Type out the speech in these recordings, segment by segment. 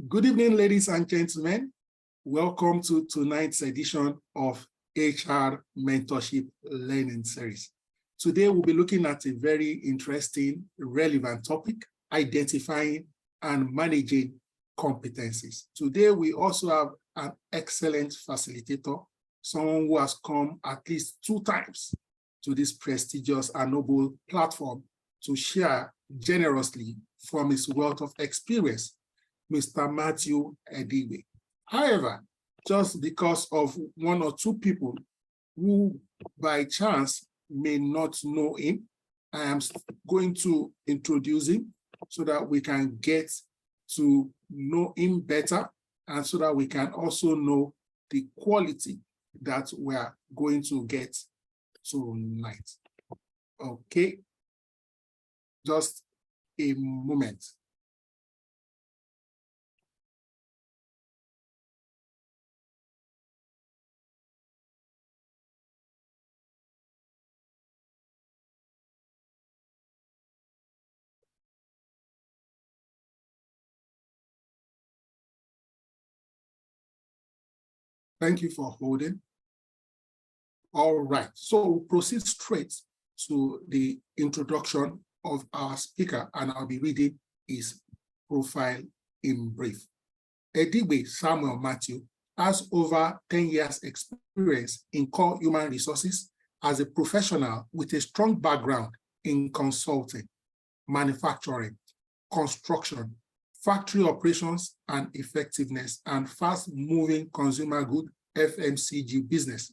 Good evening, ladies and gentlemen. Welcome to tonight's edition of HR Mentorship Learning Series. Today, we'll be looking at a very interesting, relevant topic, identifying and managing competencies. Today, we also have an excellent facilitator, someone who has come at least 2 times to this prestigious and noble platform to share generously from his wealth of experience, Mr. Matthew Edigwe. However, just because of 1 or 2 people who by chance may not know him, I am going to introduce him so that we can get to know him better and so that we can also know the quality that we are going to get tonight. Okay, just a moment. Thank you for holding. All right, so we'll proceed straight to the introduction of our speaker, and I'll be reading his profile in brief. Edigwe Samuel Matthew has over 10 years experience in core human resources as a professional with a strong background in consulting, manufacturing, construction, factory operations and effectiveness, and fast-moving consumer good FMCG business.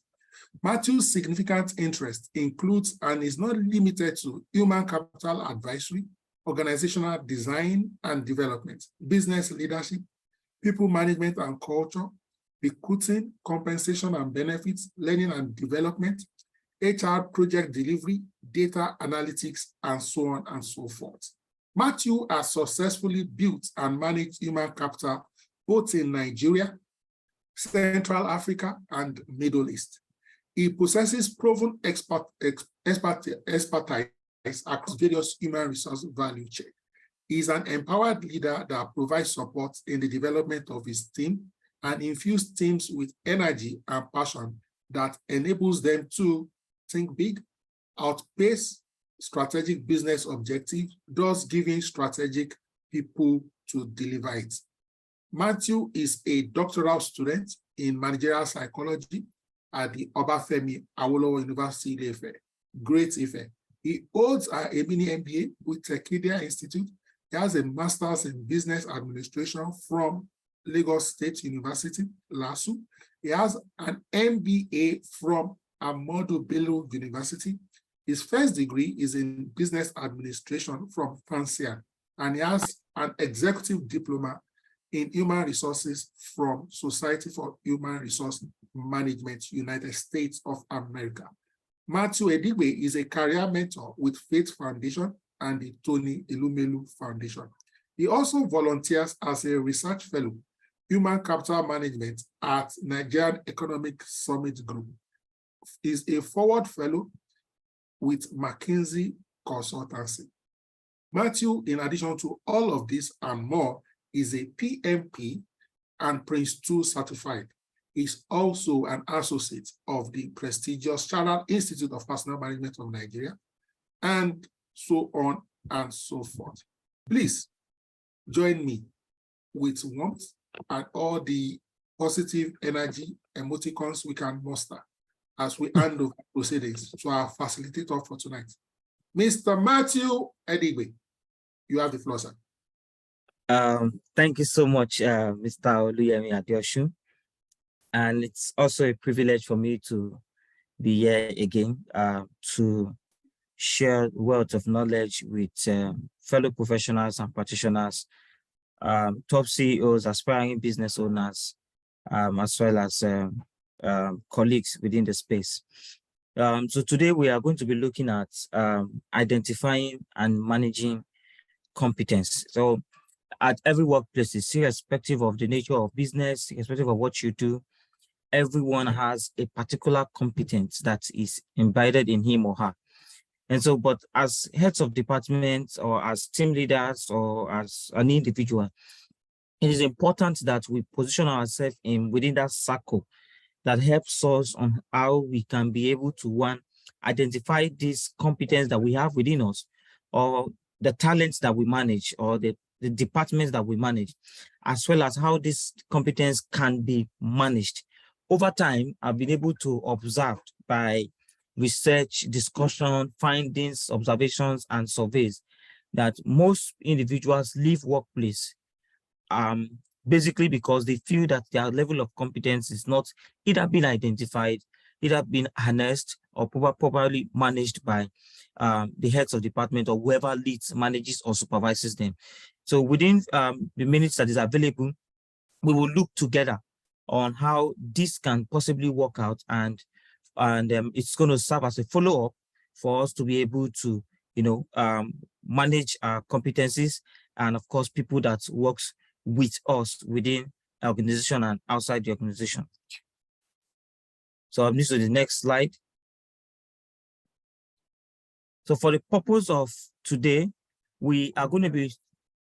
Matthew's significant interest includes and is not limited to human capital advisory, organizational design and development, business leadership, people management and culture, recruiting, compensation and benefits, learning and development, HR project delivery, data analytics, and so on and so forth. Matthew has successfully built and managed human capital both in Nigeria, Central Africa, and Middle East. He possesses proven expertise across various human resource value chain. He is an empowered leader that provides support in the development of his team and infuses teams with energy and passion that enables them to think big, outpace strategic business objectives, thus giving strategic people to deliver it. Matthew is a doctoral student in managerial psychology at the Obafemi Awolowo University, Ife, Great Ife. He holds a mini MBA with Tekidia Institute. He has a master's in business administration from Lagos State University, LASU. He has an MBA from Ahmadu Bello University. His first degree is in business administration from FANCIAN, and he has an executive diploma in human resources from Society for Human Resource Management, United States of America. Matthew Edigwe is a career mentor with Faith Foundation and the Tony Elumelu Foundation. He also volunteers as a research fellow, human capital management at Nigerian Economic Summit Group. He is a forward fellow with McKinsey Consultancy. Matthew, in addition to all of this and more, is a PMP and Prince 2 certified. He's also an associate of the prestigious Chartered Institute of Personal Management of Nigeria, and so on and so forth. Please join me with warmth and all the positive energy emoticons we can muster as we hand over proceedings to our facilitator for tonight. Mr. Matthew Edigwe, you have the floor, sir. Thank you so much, Mr. Oluyemi Adeosun. And it's also a privilege for me to be here again to share wealth of knowledge with fellow professionals and practitioners, top CEOs, aspiring business owners, as well as colleagues within the space. So today we are going to be looking at identifying and managing competence. So at every workplace, irrespective of the nature of business, irrespective of what you do, everyone has a particular competence that is embedded in him or her. And so, but as heads of departments or as team leaders or as an individual, it is important that we position ourselves within that circle that helps us on how we can be able to, one, identify this competence that we have within us, or the talents that we manage, or the departments that we manage, as well as how this competence can be managed. Over time, I've been able to observe by research, discussion, findings, observations, and surveys that most individuals leave workplace um, basically because they feel that their level of competence is not either being identified, either being harnessed, or probably managed by the heads of department or whoever leads, manages, or supervises them. So within the minutes that is available, we will look together on how this can possibly work out, and it's going to serve as a follow-up for us to be able to, manage our competencies, and of course, people that works with us within the organization and outside the organization. So I'm moving to the next slide. So for the purpose of today, we are going to be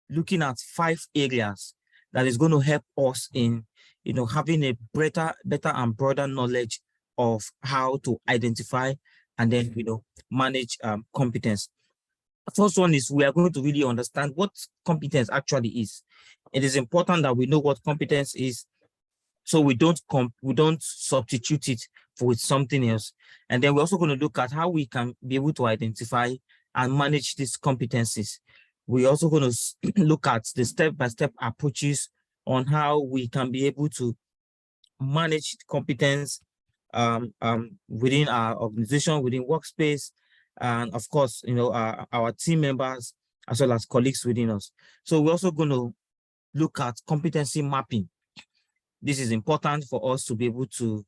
looking at 5 areas that is going to help us in, having a better and broader knowledge of how to identify and then, manage competence. The first one is we are going to really understand what competence actually is. It is important that we know what competence is, so we don't substitute it with something else. And then we're also going to look at how we can be able to identify and manage these competencies. We're also going to look at the step-by-step approaches on how we can be able to manage competence within our organization, within workspace, and of course, our team members, as well as colleagues within us. So we're also going to look at competency mapping. This is important for us to be able to,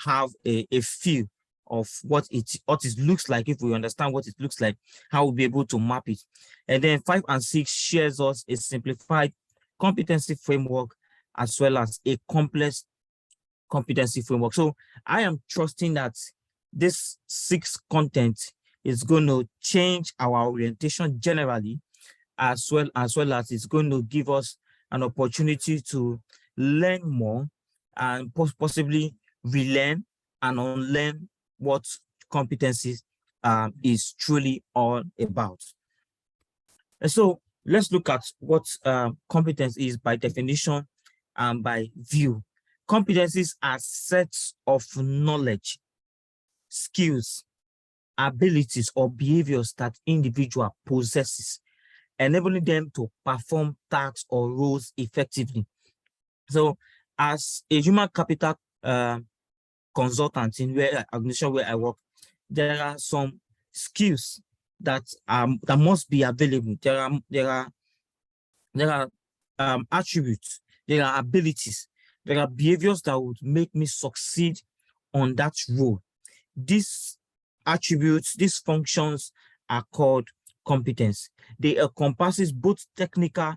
have a feel of what it looks like. If we understand what it looks like, how we'll be able to map it. And then 5 and 6 shares us a simplified competency framework as well as a complex competency framework. So I am trusting that this 6 content is going to change our orientation generally, as well as it's going to give us an opportunity to learn more and possibly relearn and unlearn what competencies is truly all about. And so let's look at what competence is by definition and by view. Competencies are sets of knowledge, skills, abilities, or behaviors that individual possesses, enabling them to perform tasks or roles effectively. So as a human capital consultant in where organization where I work, there are some skills that must be available. There are attributes, there are abilities, there are behaviors that would make me succeed on that role. These attributes, these functions are called competence. They encompasses both technical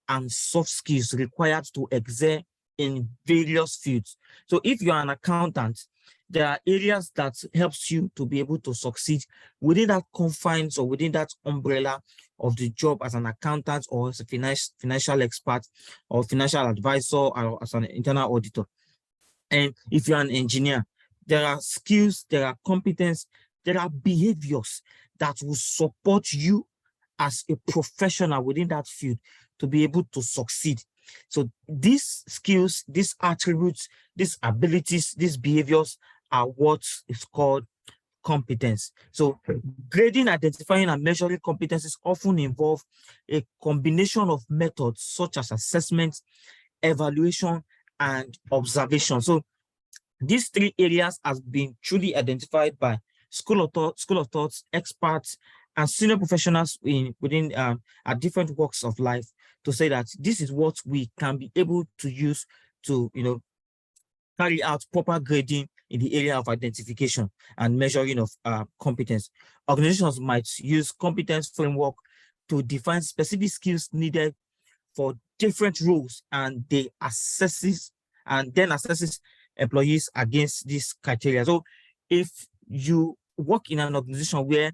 and soft skills required to excel in various fields. So if you're an accountant, there are areas that helps you to be able to succeed within that confines or within that umbrella of the job as an accountant or as a financial expert or financial advisor or as an internal auditor. And if you're an engineer, there are skills, there are competence, there are behaviors that will support you as a professional within that field to be able to succeed. So these skills, these attributes, these abilities, these behaviors are what is called competence. So grading, identifying, and measuring competencies often involve a combination of methods such as assessment, evaluation, and observation. So these 3 areas has been truly identified by school of thought, experts, and senior professionals within at different walks of life to say that this is what we can be able to use to, carry out proper grading in the area of identification and measuring of competence. Organizations might use competence framework to define specific skills needed for different roles, and they assesses employees against this criteria. So if you work in an organization where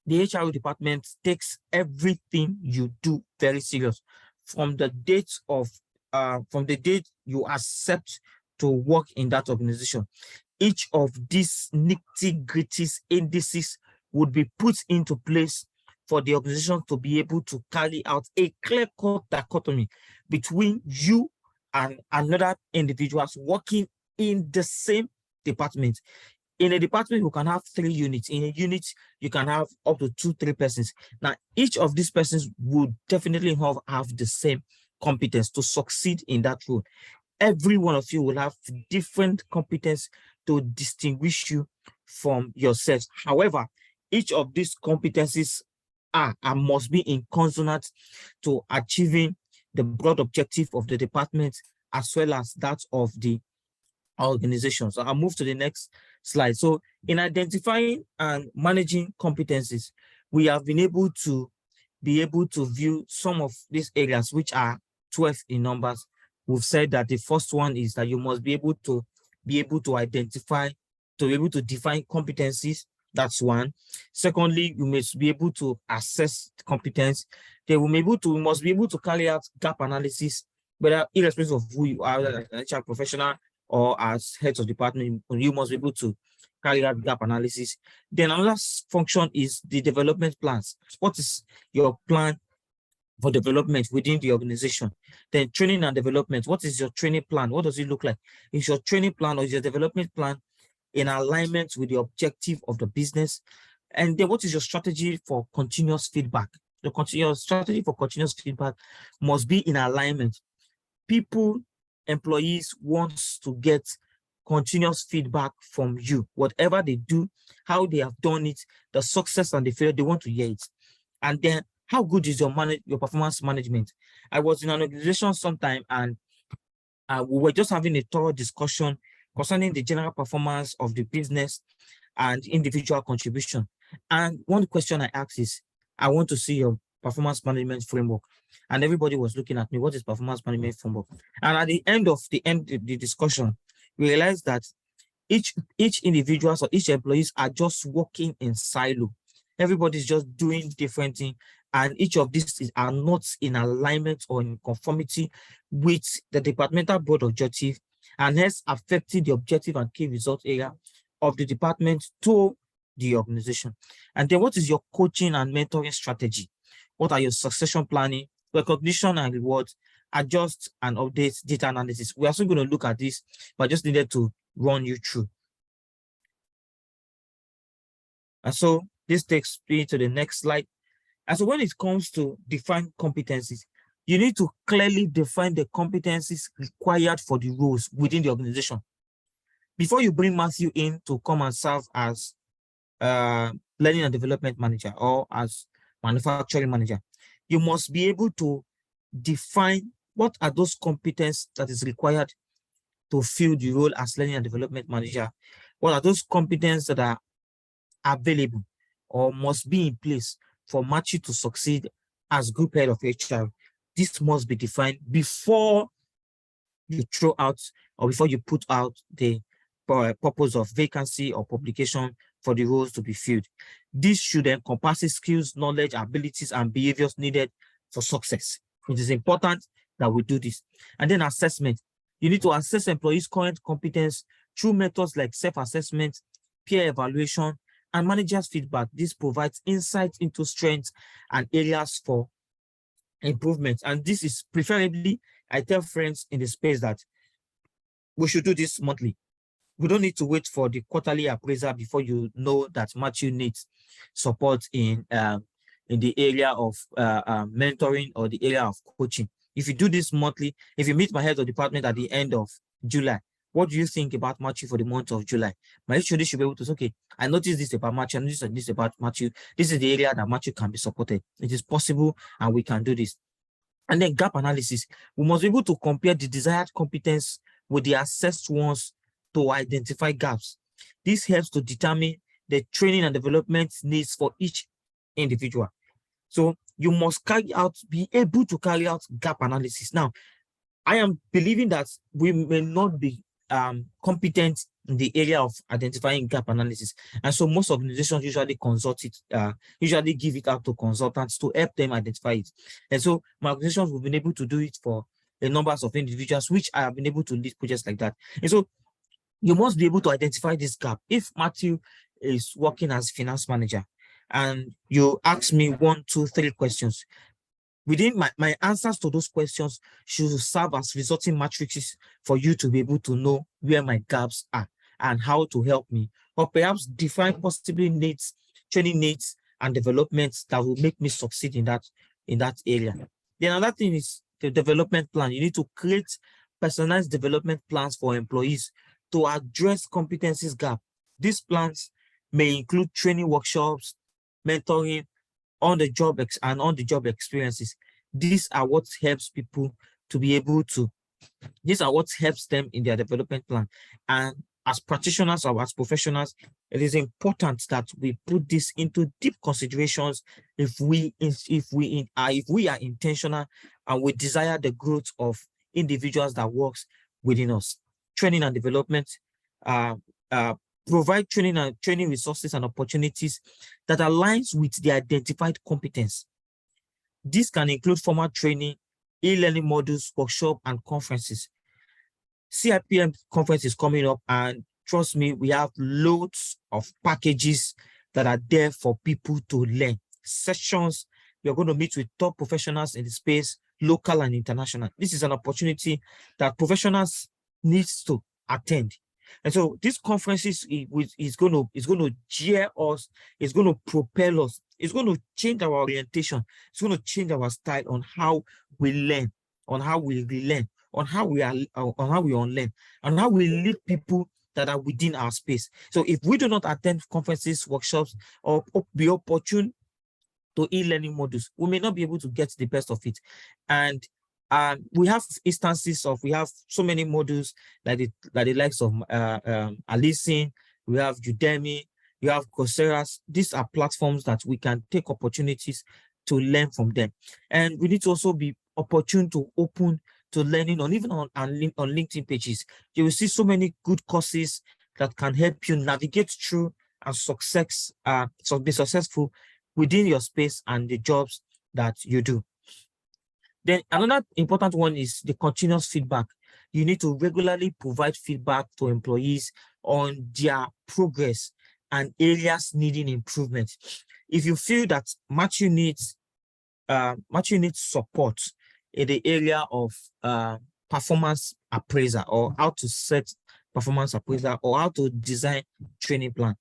the HR department takes everything you do very serious, from the date you accept to work in that organization. Each of these nitty-gritty indices would be put into place for the organization to be able to carry out a clear-cut dichotomy between you and another individuals working in the same department. In a department, you can have 3 units. In a unit, you can have up to 2-3 persons. Now, each of these persons would definitely have the same competence to succeed in that role. Every one of you will have different competence to distinguish you from yourselves. However, each of these competencies are and must be in consonant to achieving the broad objective of the department as well as that of the organization. So I'll move to the next slide. So in identifying and managing competencies, we have been able to view some of these areas, which are 12 in numbers. We've said that the first one is that you must be able to identify, to be able to define competencies. That's one. Secondly, you must be able to assess competence. Then we must be able to carry out gap analysis, whether irrespective of who you are, whether an HR professional or as heads of department, you must be able to carry out gap analysis. Then another function is the development plans. What is your plan for development within the organization? Then training and development. What is your training plan? What does it look like? Is your training plan or is your development plan in alignment with the objective of the business? And then what is your strategy for continuous feedback? Your strategy for continuous feedback must be in alignment. Employees want to get continuous feedback from you. Whatever they do, how they have done it, the success and the failure, they want to hear it. And then how good is your performance management? I was in an organization sometime and we were just having a thorough discussion concerning the general performance of the business and individual contribution. And one question I asked is, I want to see your performance management framework. And everybody was looking at me, what is performance management framework? And at the end of the discussion, we realized that each individual or each employees are just working in silo. Everybody's just doing different things, and each of these are not in alignment or in conformity with the departmental board objective, and hence affecting the objective and key result area of the department to the organization. And then what is your coaching and mentoring strategy? What are your succession planning, recognition and rewards, adjust and update data analysis? We're also going to look at this, but I just needed to run you through. And so this takes me to the next slide. And so when it comes to define competencies, you need to clearly define the competencies required for the roles within the organization. Before you bring Matthew in to come and serve as learning and development manager or as manufacturing manager, you must be able to define what are those competencies that is required to fill the role as learning and development manager. What are those competencies that are available or must be in place for Matthew to succeed as group head of HR? This must be defined before you throw out or before you put out the purpose of vacancy or publication for the roles to be filled. This should encompass skills, knowledge, abilities, and behaviors needed for success. It is important that we do this. And then assessment. You need to assess employees' current competence through methods like self-assessment, peer evaluation, and managers' feedback. This provides insight into strengths and areas for improvement. And this is preferably, I tell friends in the space that we should do this monthly. We don't need to wait for the quarterly appraisal before you know that Matthew needs support in the area of mentoring or the area of coaching. If you do this monthly, if you meet my head of department at the end of July, what do you think about Matthew for the month of July? My HOD should be able to say, okay, I noticed this about Matthew, I noticed this about Matthew. This is the area that Matthew can be supported. It is possible and we can do this. And then gap analysis. We must be able to compare the desired competence with the assessed ones to identify gaps. This helps to determine the training and development needs for each individual. So you must be able to carry out gap analysis. Now, I am believing that we may not be competent in the area of identifying gap analysis. And so most organizations usually consult it, usually give it out to consultants to help them identify it. And so my organizations have been able to do it for a numbers of individuals, which I have been able to lead projects like that. And so you must be able to identify this gap. If Matthew is working as finance manager and you ask me 1, 2, 3 questions, within my answers to those questions should serve as resulting matrices for you to be able to know where my gaps are and how to help me, or perhaps define possibly needs, training needs and developments that will make me succeed in that area. Then another thing is the development plan. You need to create personalized development plans for employees to address competencies gap. These plans may include training workshops, mentoring, on-the-job experiences. These are what helps people to be able to, these are what helps them in their development plan. And as practitioners or as professionals, it is important that we put this into deep considerations if we are intentional and we desire the growth of individuals that works within us. Training and development, uh, uh, provide training resources and opportunities that aligns with the identified competence. This can include formal training, e-learning modules, workshop, and conferences. CIPM conference is coming up, and trust me, we have loads of packages that are there for people to learn. Sessions, you're going to meet with top professionals in the space, local and international. This is an opportunity that professionals need to attend. And so this conferences is going to gear us, it's going to propel us, it's going to change our orientation, it's going to change our style on how we learn, on how we relearn, on how we unlearn, and how we lead people that are within our space. So if we do not attend conferences, workshops, or be opportune to e-learning modules, we may not be able to get the best of it. And we have instances of, we have so many modules like the likes of Alison, we have Udemy, we have Coursera. These are platforms that we can take opportunities to learn from them. And we need to also be opportune to open to learning on even on LinkedIn pages. You will see so many good courses that can help you navigate through and be successful within your space and the jobs that you do. Then another important one is the continuous feedback. You need to regularly provide feedback to employees on their progress and areas needing improvement. If you feel that Matthew needs support in the area of performance appraiser, or how to set performance appraiser, or how to design training plan,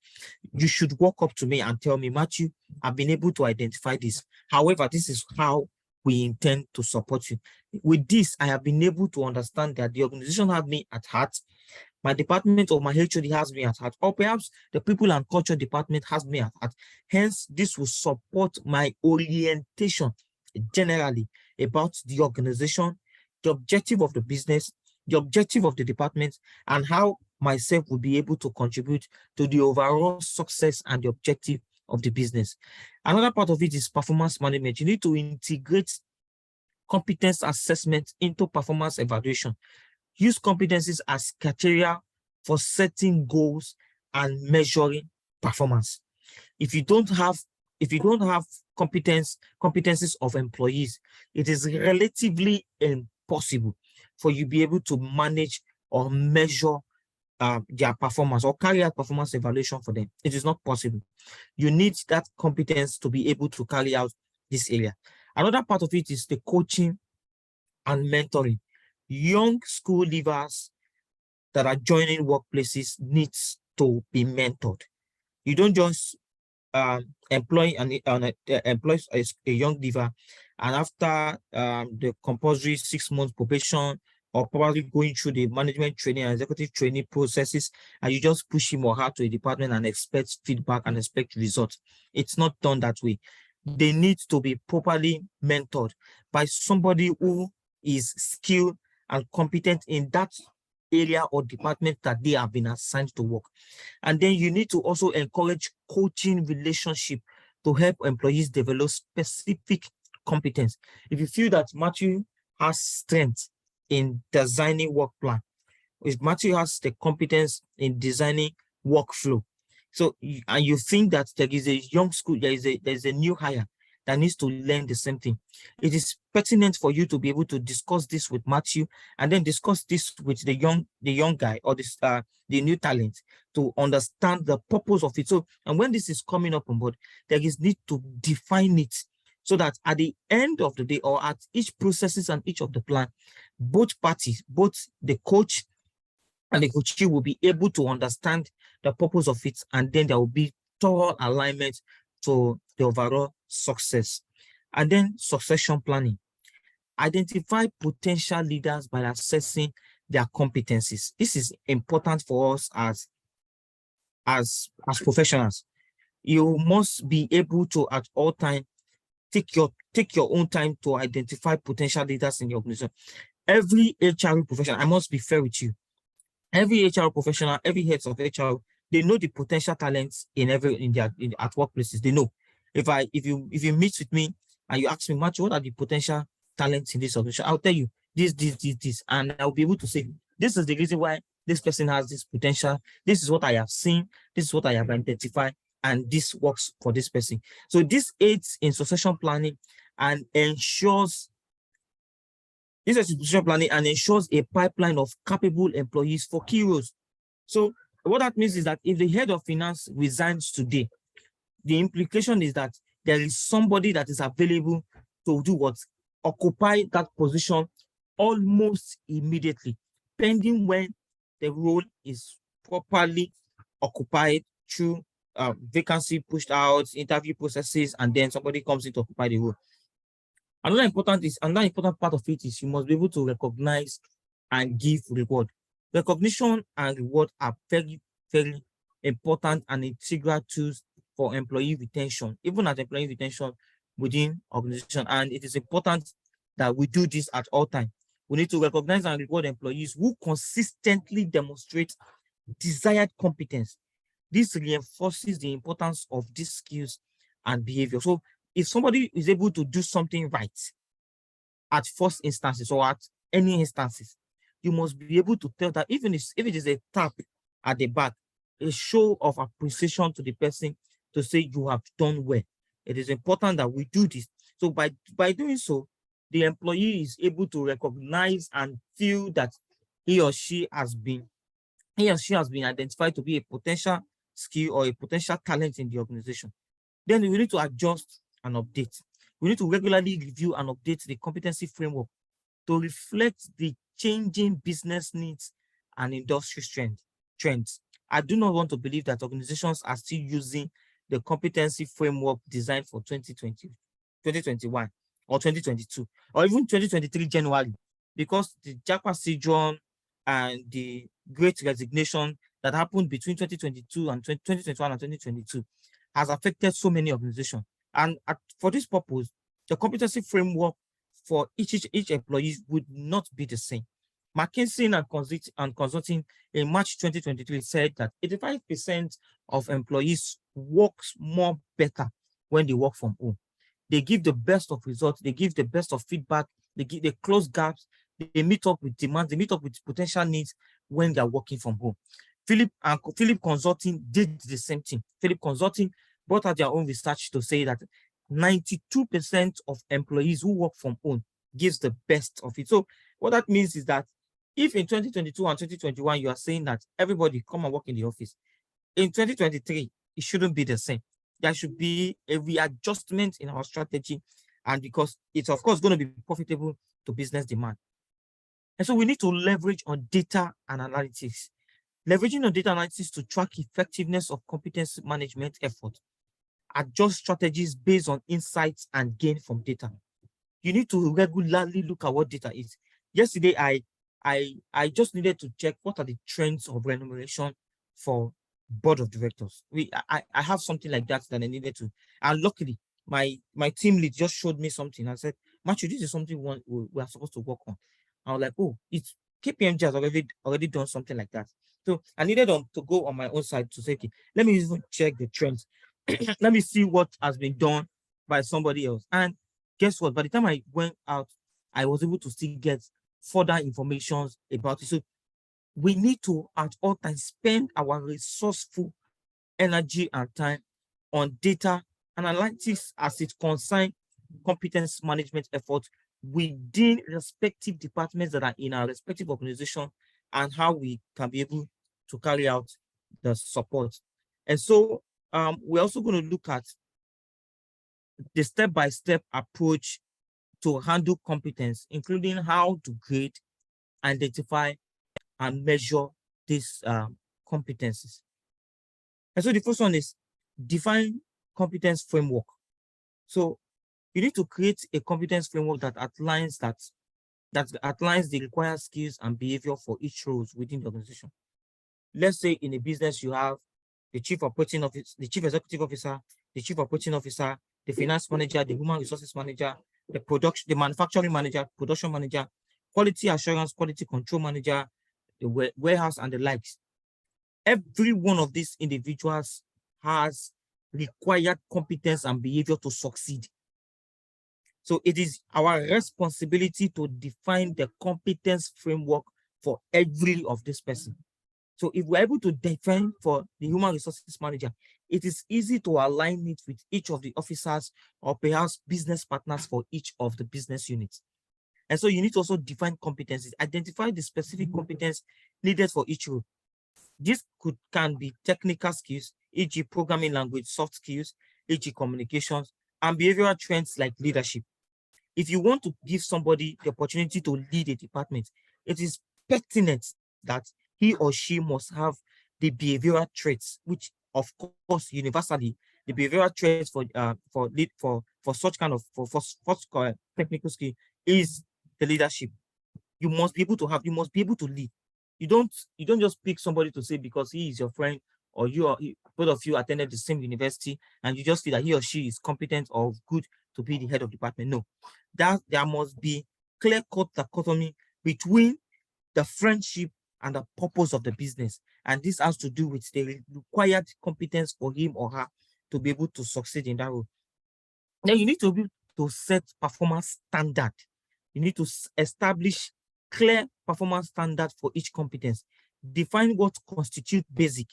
you should walk up to me and tell me, Matthew, I've been able to identify this. However, this is how we intend to support you. With this, I have been able to understand that the organization has me at heart, my department or my HOD has me at heart, or perhaps the people and culture department has me at heart. Hence, this will support my orientation generally about the organization, the objective of the business, the objective of the department, and how myself will be able to contribute to the overall success and the objective of the business. Another part of it is performance management. You need to integrate competence assessment into performance evaluation. Use competencies as criteria for setting goals and measuring performance. If you don't have competencies of employees, it is relatively impossible for you to be able to manage or measure their performance or carry out performance evaluation for them. It is not possible. You need that competence to be able to carry out this area. Another part of it is the coaching and mentoring. Young school leavers that are joining workplaces needs to be mentored. You don't just employ a young leaver, and after the compulsory 6 months probation, or probably going through the management training and executive training processes, and you just push him or her to a department and expect feedback and expect results. It's not done that way. They need to be properly mentored by somebody who is skilled and competent in that area or department that they have been assigned to work. And then you need to also encourage coaching relationship to help employees develop specific competence. If you feel that Matthew has strength in designing work plan, is Matthew has the competence in designing workflow. So, and you think that there is a young school, there is a new hire that needs to learn the same thing. It is pertinent for you to be able to discuss this with Matthew and then discuss this with the young guy or this the new talent to understand the purpose of it. So, and when this is coming up on board, there is need to define it so that at the end of the day or at each processes and each of the plan, both parties, both the coach and the coachee will be able to understand the purpose of it, and then there will be thorough alignment to the overall success. And then succession planning. Identify potential leaders by assessing their competencies. This is important for us as professionals. You must be able to at all times take your own time to identify potential leaders in your organization. Every HR professional, I must be fair with you. Every HR professional, every heads of HR, they know the potential talents at workplaces. They know. If you meet with me and you ask me, Matthew, what are the potential talents in this organization? I'll tell you this, and I'll be able to say, this is the reason why this person has this potential. This is what I have seen. This is what I have identified, and this works for this person. So this aids in succession planning and ensures a pipeline of capable employees for key roles. So what that means is that if the head of finance resigns today, the implication is that there is somebody that is available to do what? Occupy that position almost immediately, pending when the role is properly occupied through vacancy pushed out, interview processes, and then somebody comes in to occupy the role. Another important part of it is you must be able to recognize and give reward. Recognition and reward are very, very important and integral tools for employee retention, even at employee retention within organization. And it is important that we do this at all times. We need to recognize and reward employees who consistently demonstrate desired competence. This reinforces the importance of these skills and behavior. So if somebody is able to do something right at first instances or at any instances, you must be able to tell that even if it is a tap at the back, a show of appreciation to the person to say you have done well. It is important that we do this. So by doing so, the employee is able to recognize and feel that he or she has been identified to be a potential skill or a potential talent in the organization. Then we need to adjust and update. We need to regularly review and update the competency framework to reflect the changing business needs and industry trends. I do not want to believe that organizations are still using the competency framework designed for 2020, 2021, or 2022, or even 2023 January, because the Japa syndrome and the great resignation that happened between 2022 and 2021 and 2022 has affected so many organizations. And for this purpose, the competency framework for each employee would not be the same. McKinsey and Consulting in March 2023 said that 85% of employees work more better when they work from home. They give the best of results, they give the best of feedback, they close gaps, they meet up with demands, they meet up with potential needs when they're working from home. Philip Consulting did the same thing. Philip Consulting brought out their own research to say that 92% of employees who work from home gives the best of it. So what that means is that if in 2022 and 2021, you are saying that everybody come and work in the office, in 2023, it shouldn't be the same. There should be a readjustment in our strategy, and because it's of course going to be profitable to business demand. And so we need to leverage on data and analytics. Leveraging on data analytics to track effectiveness of competence management effort. Adjust strategies based on insights and gain from data. You need to regularly look at what data is. Yesterday, I just needed to check what are the trends of remuneration for board of directors. I have something like that I needed to. And luckily, my team lead just showed me something. I said, Matthew, this is something we are supposed to work on. I was like, oh, it's KPMG has already done something like that. So I needed to go on my own side to say, okay, let me even check the trends. Let me see what has been done by somebody else. And guess what? By the time I went out, I was able to still get further information about it. So we need to at all times spend our resourceful energy and time on data analytics as it concerns competence management efforts within respective departments that are in our respective organization, and how we can be able to carry out the support. And so we're also going to look at the step-by-step approach to handle competence, including how to grade, identify, and measure these competencies. And so the first one is define competence framework. So you need to create a competence framework that outlines the required skills and behavior for each role within the organization. Let's say in a business you have the chief operating officer, the chief executive officer, the chief operating officer, the finance manager, the human resources manager, the manufacturing manager, production manager, quality assurance, quality control manager, the warehouse, and the likes. Every one of these individuals has required competence and behavior to succeed. So it is our responsibility to define the competence framework for every of this person. So if we're able to define for the human resources manager, it is easy to align it with each of the officers or perhaps business partners for each of the business units. And so you need to also define competencies, identify the specific competence needed for each role. This can be technical skills, e.g. programming language, soft skills, e.g. communications, and behavioral trends like leadership. If you want to give somebody the opportunity to lead a department, it is pertinent that he or she must have the behavioral traits, which of course universally the behavioral traits for such kind of technical skill is the leadership. You must be able to lead. You don't just pick somebody to say because he is your friend or both of you attended the same university and you just feel that he or she is competent or good to be the head of department. No, that there must be clear-cut dichotomy between the friendship and the purpose of the business. And this has to do with the required competence for him or her to be able to succeed in that role. Then you need to be to set performance standard. You need to establish clear performance standard for each competence. Define what constitutes basic,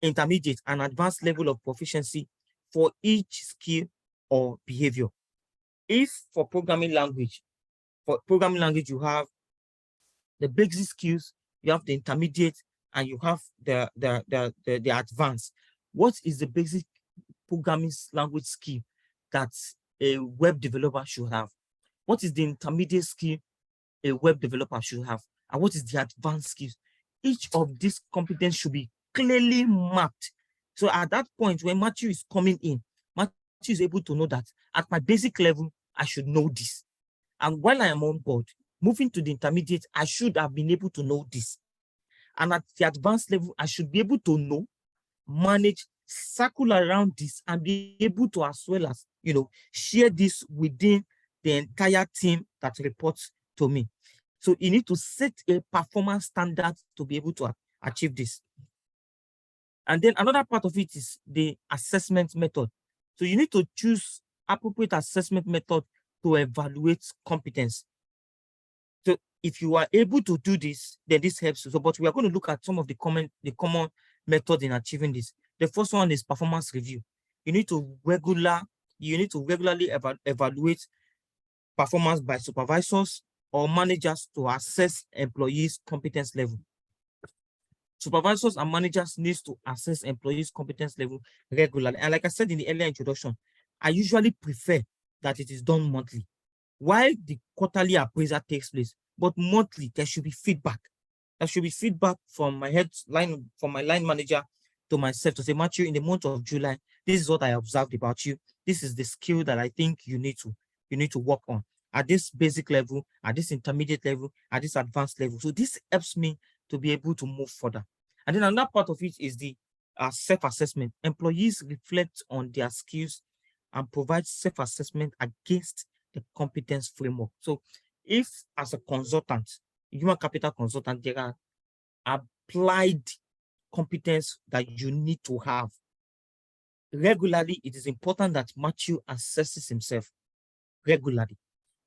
intermediate, and advanced level of proficiency for each skill or behavior. If for programming language you have the basic skills, you have the intermediate, and you have the advanced. What is the basic programming language skill that a web developer should have? What is the intermediate skill a web developer should have? And what is the advanced skills? Each of these competencies should be clearly mapped. So at that point, when Matthew is coming in, Matthew is able to know that at my basic level, I should know this. And while I am on board, moving to the intermediate, I should have been able to know this. And at the advanced level, I should be able to know, manage, circle around this, and be able to, as well as, share this within the entire team that reports to me. So you need to set a performance standard to be able to achieve this. And then another part of it is the assessment method. So you need to choose appropriate assessment method to evaluate competence. So if you are able to do this, then this helps you. So, but we are going to look at some of the common methods in achieving this. The first one is performance review. You need to regularly evaluate performance by supervisors or managers to assess employees' competence level. Supervisors and managers need to assess employees' competence level regularly. And like I said in the earlier introduction, I usually prefer that it is done monthly. While the quarterly appraisal takes place, but monthly, there should be feedback. There should be feedback from my line manager to myself to say, Matthew, in the month of July, this is what I observed about you. This is the skill that I think you need to work on at this basic level, at this intermediate level, at this advanced level. So this helps me to be able to move further. And then another part of it is the self-assessment. Employees reflect on their skills and provide self-assessment against the competence framework. So if as a consultant, human capital consultant, there are applied competence that you need to have regularly, it is important that Matthew assesses himself regularly.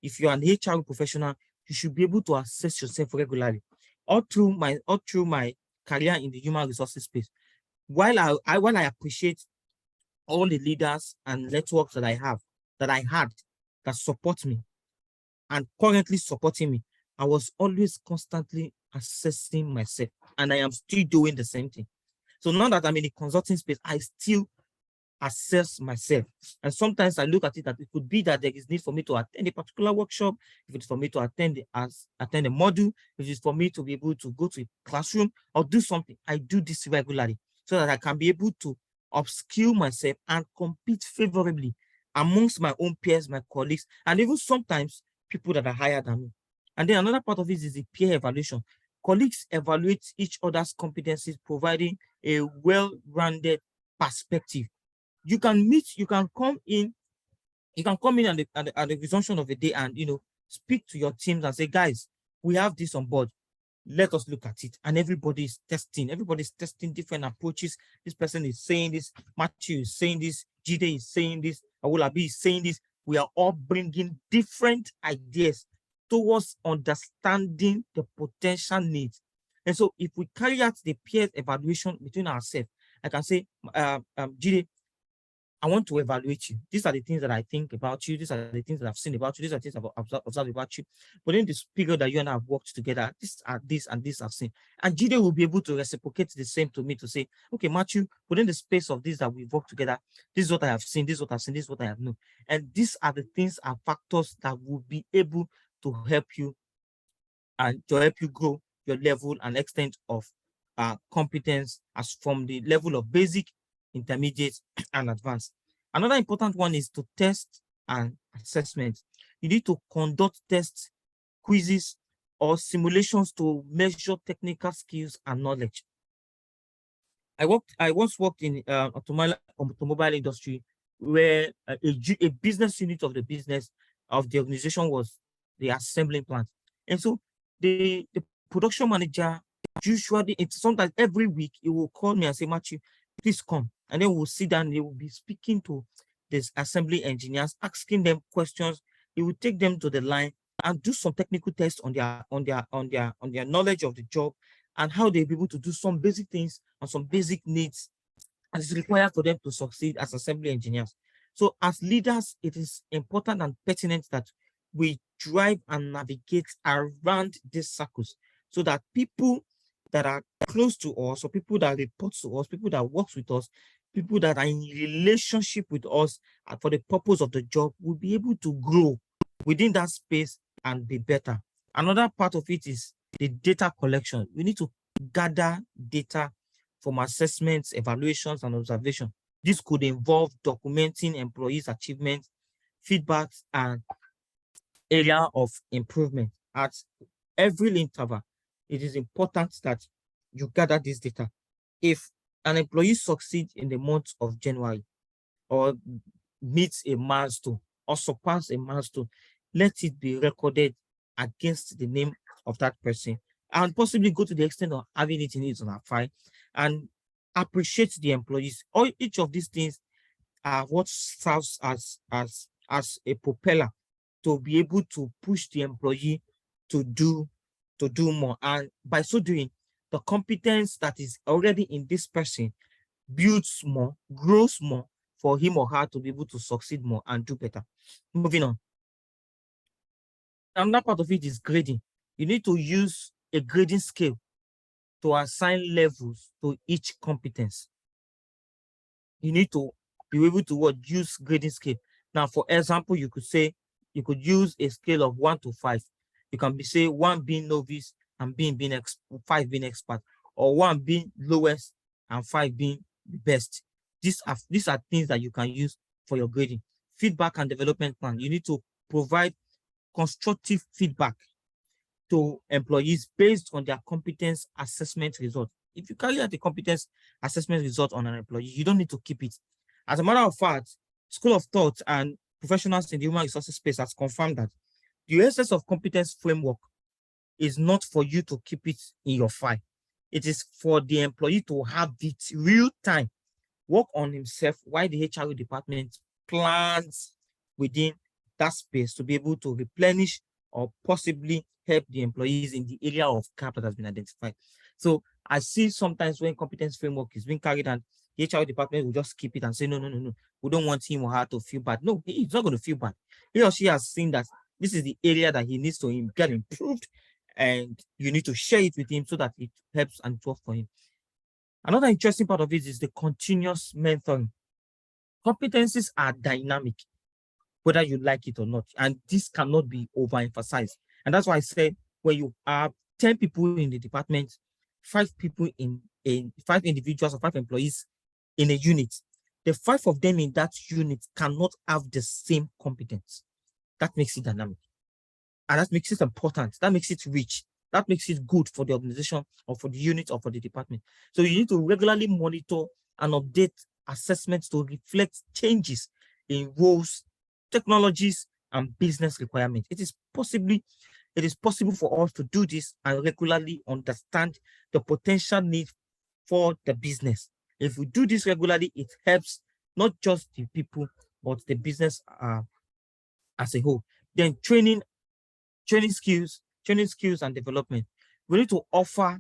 If you're an HR professional, you should be able to assess yourself regularly. all through my career in the human resources space. While I appreciate all the leaders and networks that I have, that I had, that support me and currently supporting me, I was always constantly assessing myself, and I am still doing the same thing. So now that I'm in the consulting space, I still assess myself. And sometimes I look at it that it could be that there is need for me to attend a particular workshop, if it's for me to attend a module, if it's for me to be able to go to a classroom or do something. I do this regularly so that I can be able to upskill myself and compete favorably amongst my own peers, my colleagues, and even sometimes people that are higher than me. And then another part of it is the peer evaluation. Colleagues evaluate each other's competencies, providing a well-rounded perspective. You can come in at the resumption of the day and speak to your teams and say, guys, we have this on board. Let us look at it. And everybody's testing different approaches. This person is saying this, Matthew is saying this, Jide is saying this, Awolabi is saying this. We are all bringing different ideas towards understanding the potential needs. And so if we carry out the peer evaluation between ourselves, I can say, Jide, I want to evaluate you. These are the things that I think about you. These are the things that I've seen about you. These are the things I've observed about you. But in this period that you and I have worked together, this and this I've seen. And Jide will be able to reciprocate the same to me to say, okay, Matthew, within the space of this that we've worked together, this is what I have seen, this is what I've seen, this is what I have known. And these are the things and factors that will be able to help you and to help you grow your level and extent of competence as from the level of basic, intermediate, and advanced. Another important one is to test and assessment. You need to conduct tests, quizzes, or simulations to measure technical skills and knowledge. I once worked in automobile industry where a business unit of the organization was the assembling plant. And so the production manager usually, it's sometimes every week, he will call me and say, Matthew, please come. And then we'll sit down, he will be speaking to these assembly engineers, asking them questions. He will take them to the line and do some technical tests on their knowledge of the job and how they'll be able to do some basic things and some basic needs as is required for them to succeed as assembly engineers. So as leaders, it is important and pertinent that we drive and navigate around these circles so that people that are close to us or people that report to us, people that work with us, people that are in relationship with us for the purpose of the job will be able to grow within that space and be better. Another part of it is the data collection. We need to gather data from assessments, evaluations, and observation. This could involve documenting employees' achievements, feedbacks, and area of improvement. At every interval, it is important that you gather this data. If an employee succeeds in the month of January or meets a milestone or surpass a milestone, let it be recorded against the name of that person and possibly go to the extent of having it in its on our file and appreciate the employees. All each of these things are what serves as a propeller to be able to push the employee to do more. And by so doing, the competence that is already in this person builds more, grows more for him or her to be able to succeed more and do better. Moving on. Another part of it is grading. You need to use a grading scale to assign levels to each competence. You need to be able to use grading scale. Now, for example, you could use a scale of 1 to 5. You can say 1 being novice and 5 being expert, or 1 being lowest and 5 being the best. These are things that you can use for your grading. Feedback and development plan. You need to provide constructive feedback to employees based on their competence assessment result. If you carry out the competence assessment result on an employee, you don't need to keep it. As a matter of fact, School of Thought and professionals in the human resources space has confirmed that the essence of competence framework is not for you to keep it in your file. It is for the employee to have it real time, work on himself while the HR department plans within that space to be able to replenish or possibly help the employees in the area of gap that has been identified. So I see sometimes when competence framework is being carried and the HR department will just keep it and say, no, no, no, no, we don't want him or her to feel bad. No, he's not going to feel bad. He or she has seen that this is the area that he needs to get improved, and you need to share it with him so that it helps and works for him. Another interesting part of it is the continuous mentoring. Competencies are dynamic, whether you like it or not, and this cannot be overemphasized. And that's why I said when you have 10 people in the department, 5 people in 5 individuals or 5 employees in a unit, the 5 of them in that unit cannot have the same competence. That makes it dynamic. And that makes it important. That makes it rich. That makes it good for the organization or for the unit or for the department. So you need to regularly monitor and update assessments to reflect changes in roles, technologies, and business requirements. It is possible for us to do this and regularly understand the potential need for the business. If we do this regularly, it helps not just the people, but the business as a whole. Then training skills and development. We need to offer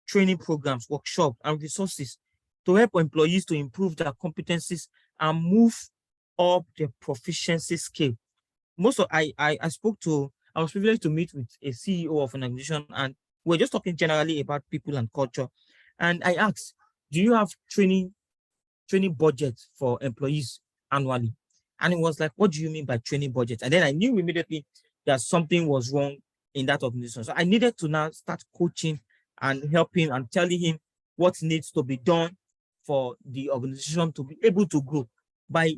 training programs, workshops, and resources to help employees to improve their competencies and move up the proficiency scale. I was privileged to meet with a CEO of an organization, and we're just talking generally about people and culture. And I asked, do you have training budget for employees annually? And it was like, what do you mean by training budget? And then I knew immediately that something was wrong in that organization. So I needed to now start coaching and helping and telling him what needs to be done for the organization to be able to grow by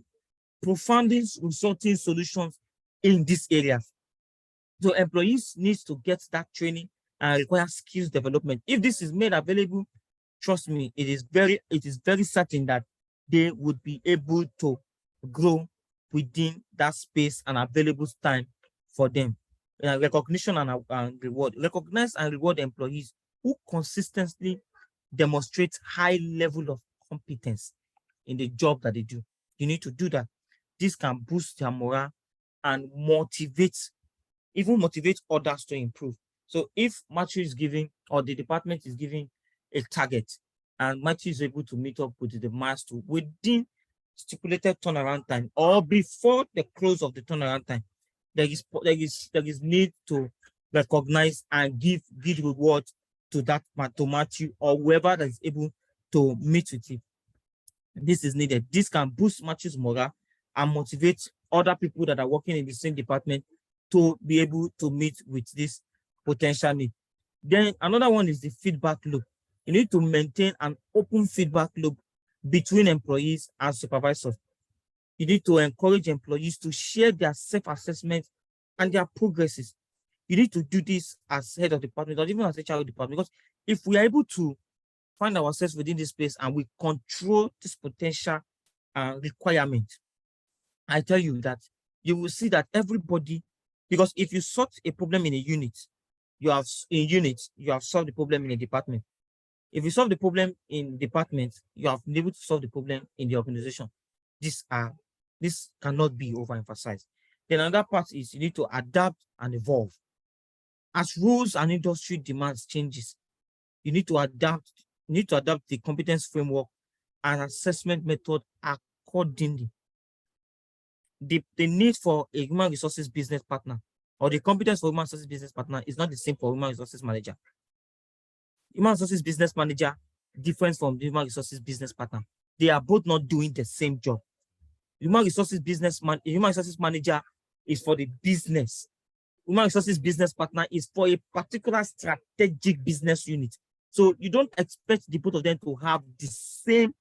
profounding resulting solutions in this area. So employees need to get that training and require skills development. If this is made available, trust me, it is very certain that they would be able to grow within that space and available time for them. Recognition and reward. Recognize and reward employees who consistently demonstrate high level of competence in the job that they do. You need to do that. This can boost their morale and motivate others to improve. So if Matthew is giving or the department is giving a target and Matthew is able to meet up with the milestone within stipulated turnaround time or before the close of the turnaround time, there is need to recognize and give reward to Matthew or whoever that is able to meet with it. This is needed. This can boost Matthew's morale and motivate other people that are working in the same department to be able to meet with this potential need. Then another one is the feedback loop. You need to maintain an open feedback loop between employees and supervisors. You need to encourage employees to share their self-assessment and their progresses. You need to do this as head of department or even as HR department, because if we are able to find ourselves within this space and we control this potential requirement, I tell you that you will see that everybody, because if you sort a problem in a unit, you have solved the problem in a department. If you solve the problem in department, you have been able to solve the problem in the organization. This cannot be overemphasized. Then another part is you need to adapt and evolve. As rules and industry demands changes, you need to adapt the competence framework and assessment method accordingly. The need for a human resources business partner or the competence for human resources business partner is not the same for human resources manager. Human resources business manager different from the human resources business partner. They are both not doing the same job. Human resources manager is for the business. Human resources business partner is for a particular strategic business unit. So you don't expect the both of them to have the same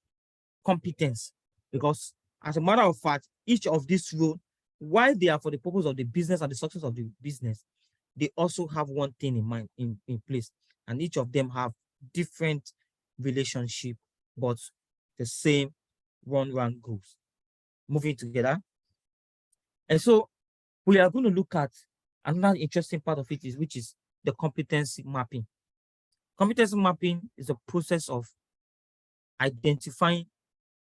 competence, because as a matter of fact, each of these roles, while they are for the purpose of the business and the success of the business, they also have one thing in mind in place, and each of them have different relationship, but the same round goals moving together. And so we are going to look at another interesting part of it, which is the competency mapping. Competency mapping is a process of identifying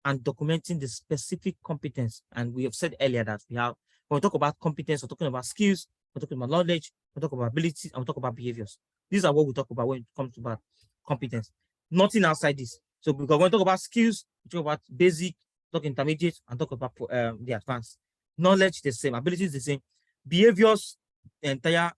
and documenting the specific competence. And we have said earlier that when we talk about competence, we're talking about skills, we're talking about knowledge, we talk about abilities, and we talk about behaviors. These are what we talk about when it comes to about competence. Nothing outside this. So because when we talk about skills, we talk about basic, talk intermediate, and talk about the advanced. Knowledge the same, abilities the same, behaviors, the entire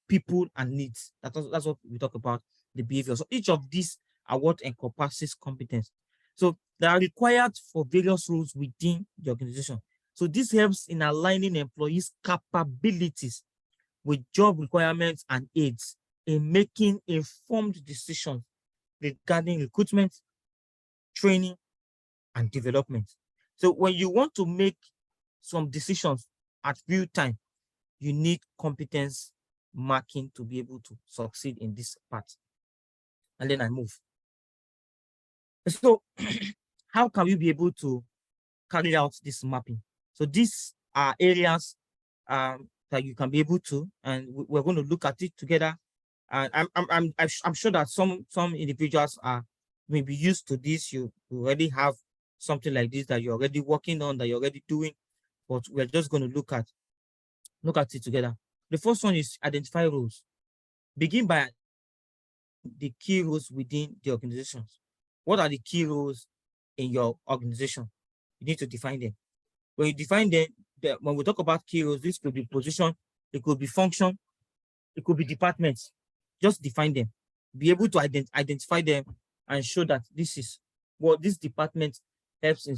people and needs. That's what we talk about, the behavior. So each of these are what encompasses competence. So they are required for various roles within the organization. So this helps in aligning employees' capabilities with job requirements and aids in making informed decisions regarding recruitment, training, and development. So when you want to make some decisions at real time, you need competence marking to be able to succeed in this part. And then I move. So how can we be able to carry out this mapping? So these are areas that you can be able to, and we're going to look at it together. And I'm sure that some individuals are maybe used to this. You already have something like this that you're already working on, that you're already doing, but we're just going to look at it together. The first one is identify roles. Begin by the key roles within the organizations. What are the key roles in your organization? You need to define them. When you define them, when we talk about key roles, this could be position, it could be function, it could be departments. Just define them. Be able to identify them and show that this is what this department helps in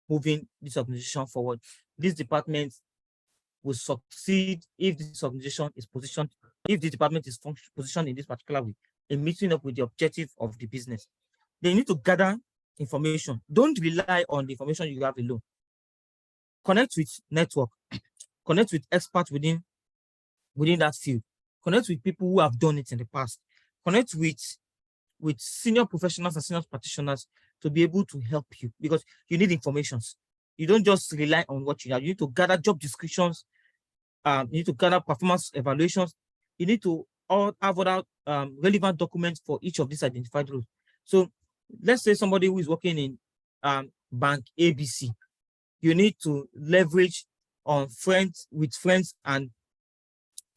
moving this organization forward. This department will succeed if this organization is positioned, if the department is positioned in this particular way, in meeting up with the objective of the business. They need to gather information. Don't rely on the information you have alone. Connect with network, connect with experts within that field, connect with people who have done it in the past, connect with senior professionals and senior practitioners to be able to help you, because you need informations. You don't just rely on what you have. You need to gather job descriptions, you need to gather performance evaluations, you need to have other relevant documents for each of these identified roles. So let's say somebody who is working in bank ABC, you need to leverage on friends and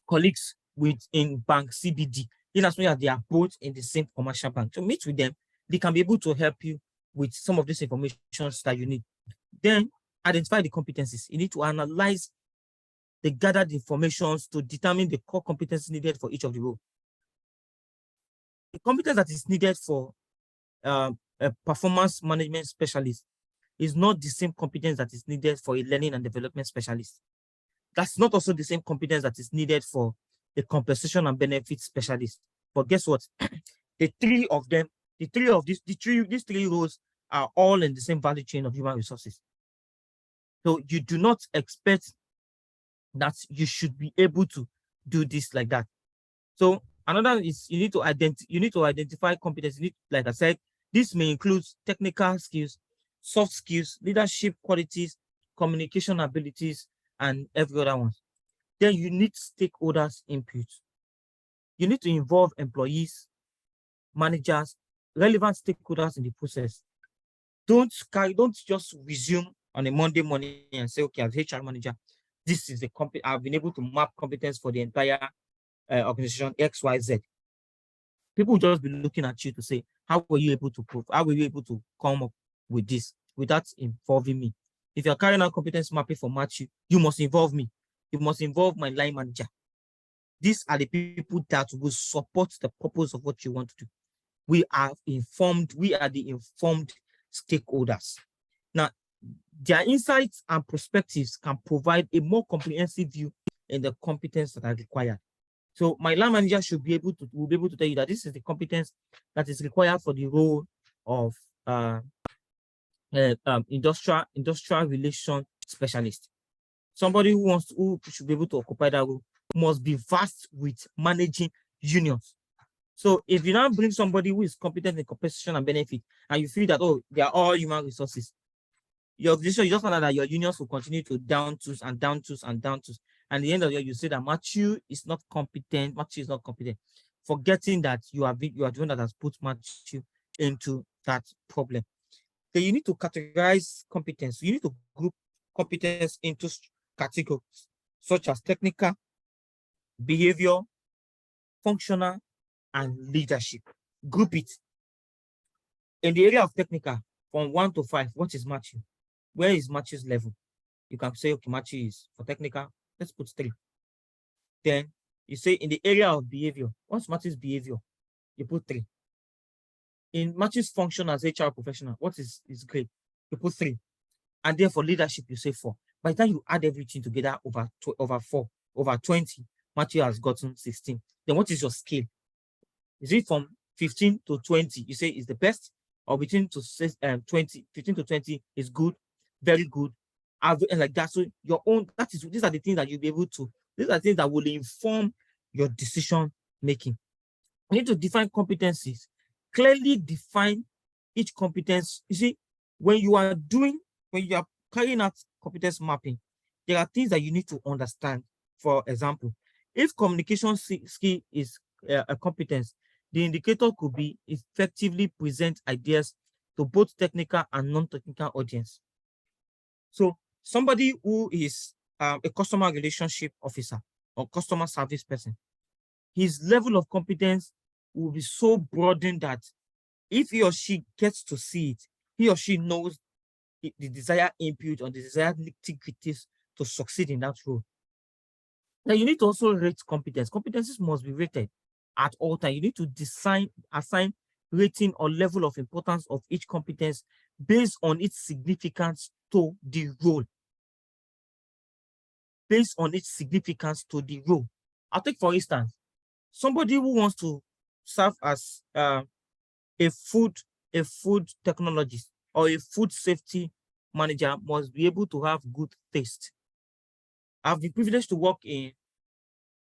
colleagues within bank CBD, in as much as they are both in the same commercial bank. So meet with them. They can be able to help you with some of these information that you need. Then identify the competencies. You need to analyze the gathered information to determine the core competence needed for each of the roles. The competence that is needed for a performance management specialist is not the same competence that is needed for a learning and development specialist. That's not also the same competence that is needed for a compensation and benefit specialist. But guess what? These three roles are all in the same value chain of human resources. So you do not expect that you should be able to do this like that. So another is you need to identify competence. Like I said, this may include technical skills, soft skills, leadership qualities, communication abilities, and every other one. Then you need stakeholders' input. You need to involve employees, managers, relevant stakeholders in the process. Don't just resume on a Monday morning and say, okay, as HR manager, this is the I've been able to map competence for the entire organization XYZ. People will just be looking at you to say, how were you able to prove? How were you able to come up with this without involving me? If you're carrying out competence mapping for Matthew, you must involve me. You must involve my line manager. These are the people that will support the purpose of what you want to do. We are the informed stakeholders. Now, their insights and perspectives can provide a more comprehensive view in the competence that are required. So my line manager will be able to tell you that this is the competence that is required for the role of industrial relation specialist. Somebody who should be able to occupy that role must be versed with managing unions. So if you now bring somebody who is competent in compensation and benefit, and you feel that, oh, they are all human resources, your organization, you just find out that your unions will continue to down tools. And at the end of the year, you say that Matthew is not competent. Forgetting that you are the one that has put Matthew into that problem. Then you need to categorize competence. You need to group competence into categories. such as technical, behavior, functional, and leadership. Group it. In the area of technical, from 1 to 5, what is Matthew? Where is Matthew's level? You can say, okay, Matthew is for technical, let's put 3. Then you say in the area of behavior, what's Matthew's behavior? You put 3. In Matthew's function as HR professional, what is his grade? You put 3. And then for leadership, you say 4. By the time you add everything together over 4, over 20, Matthew has gotten 16. Then what is your scale? Is it from 15 to 20? You say is the best, or between to 20, 15 to 20 is good, very good, and like that. So your own, these are the things that you'll be able to, these are things that will inform your decision making. You need to define competencies. Clearly define each competence. You see, when you are carrying out competence mapping, there are things that you need to understand. For example, if communication skill is a competence, the indicator could be effectively present ideas to both technical and non-technical audience. So somebody who is a customer relationship officer or customer service person, his level of competence will be so broadened that if he or she gets to see it, he or she knows the desired input or the desired nitty-gritties to succeed in that role. Now, you need to also rate competence. Competencies must be rated at all times. You need to assign rating or level of importance of each competence based on its significance to the role. Based on its significance to the role. I'll take, for instance, somebody who wants to serve as a food technologist or a food safety manager must be able to have good taste. I've been privileged to work in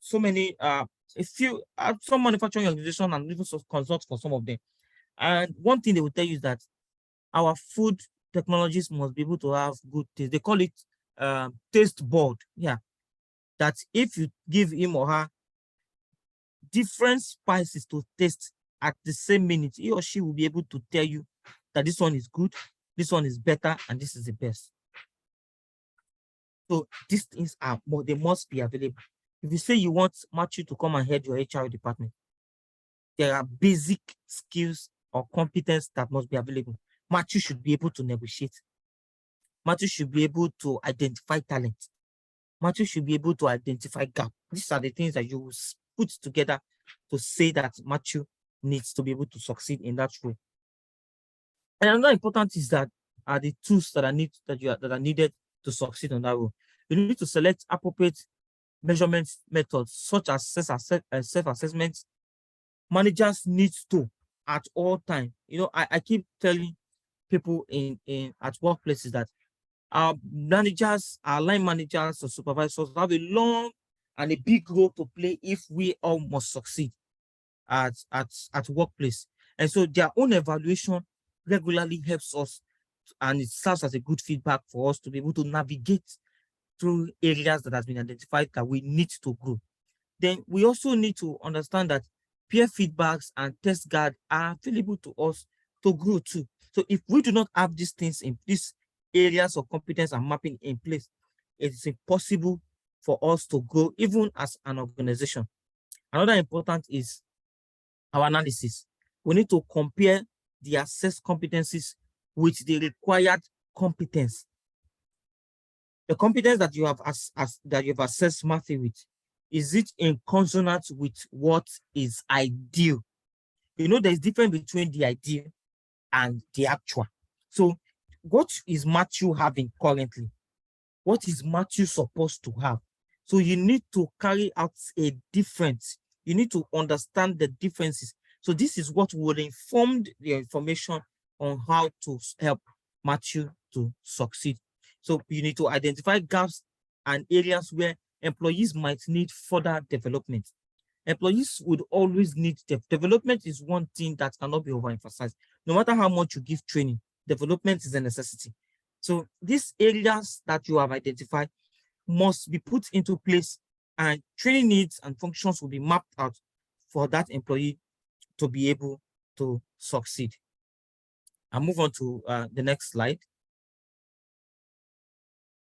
so many, some manufacturing organizations and even consult for some of them. And one thing they will tell you is that our food technologists must be able to have good taste. They call it taste board. Yeah. That if you give him or her different spices to taste at the same minute, he or she will be able to tell you that this one is good, this one is better, and this is the best. So these things they must be available. If you say you want Matthew to come and head your HR department, there are basic skills or competence that must be available. Matthew should be able to negotiate. Matthew should be able to identify talent. Matthew should be able to identify gap. These are the things that you will put together to say that Matthew needs to be able to succeed in that role. And another important is that are the tools that are needed to succeed on that role. You need to select appropriate measurement methods such as self-assessment. Managers need to at all time. I keep telling people at workplaces that our managers, our line managers or supervisors have a long and a big role to play if we all must succeed at workplace. And so their own evaluation regularly helps us, and it serves as a good feedback for us to be able to navigate through areas that has been identified that we need to grow. Then we also need to understand that peer feedbacks and test guard are available to us to grow too. So if we do not have these things in these areas of competence and mapping in place, it is impossible for us to grow even as an organization. Another important is our analysis. We need to compare the assessed competencies with the required competence. The competence that you have assessed Matthew with, is it in consonance with what is ideal? There's difference between the ideal and the actual. So what is Matthew having currently? What is Matthew supposed to have? So you need to carry out a difference. You need to understand the differences. So this is what will inform the information on how to help Matthew to succeed. So you need to identify gaps and areas where employees might need further development. Employees would always need development. Is one thing that cannot be overemphasized. No matter how much you give training, development is a necessity. So these areas that you have identified must be put into place, and training needs and functions will be mapped out for that employee to be able to succeed. I'll move on to the next slide.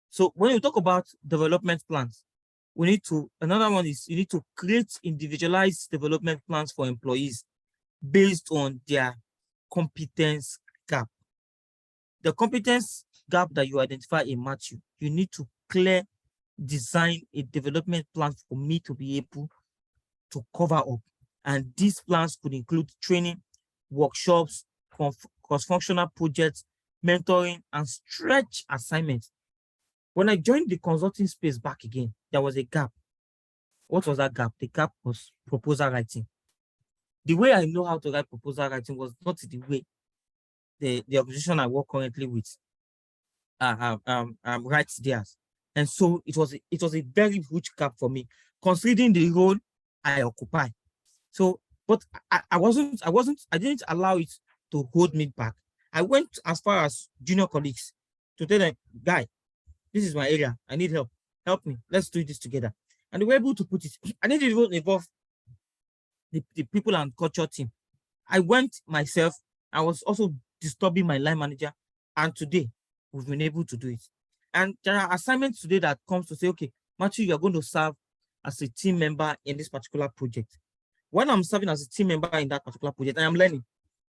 So when you talk about development plans, Another one is you need to create individualized development plans for employees based on their competence gap. The competence gap that you identify in Matthew, you need to design a development plan for me to be able to cover up. And these plans could include training, workshops, cross-functional projects, mentoring, and stretch assignments. When I joined the consulting space back again, there was a gap. What was that gap? The gap was proposal writing. The way I know how to write proposal writing was not the way the organization I work currently with writes theirs. And so it was a very huge gap for me, considering the role I occupy. So, but I didn't allow it to hold me back. I went as far as junior colleagues to tell them, guy, this is my area. I need help. Help me. Let's do this together. And they were able to put it. I didn't even involve the people and culture team. I went myself. I was also disturbing my line manager. And today, we've been able to do it. And there are assignments today that comes to say, okay, Matthew, you're going to serve as a team member in this particular project. When I'm serving as a team member in that particular project, I am learning.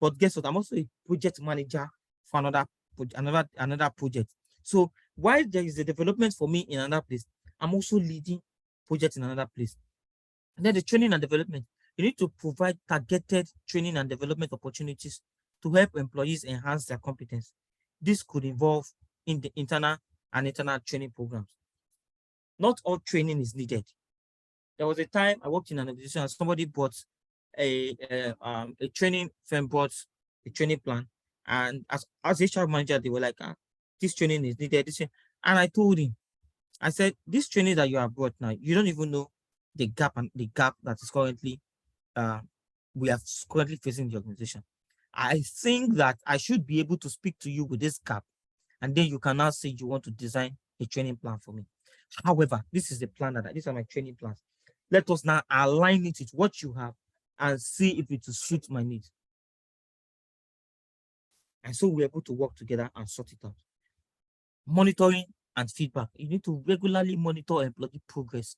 But guess what? I'm also a project manager for another project. So while there is a development for me in another place, I'm also leading projects in another place. And then the training and development. You need to provide targeted training and development opportunities to help employees enhance their competence. This could involve in the internal and external training programs. Not all training is needed. There was a time I worked in an organization and somebody bought a training firm brought a training plan, and as HR manager, they were like, this training is needed. And I told him, I said, this training that you have brought now, you don't even know the gap that is currently we are currently facing the organization. I think that I should be able to speak to you with this gap, and then you can now say you want to design a training plan for me. However, this is the plan these are my training plans. Let us now align it with what you have and see if it will suit my needs. And so we're able to work together and sort it out. Monitoring and feedback. You need to regularly monitor employee progress.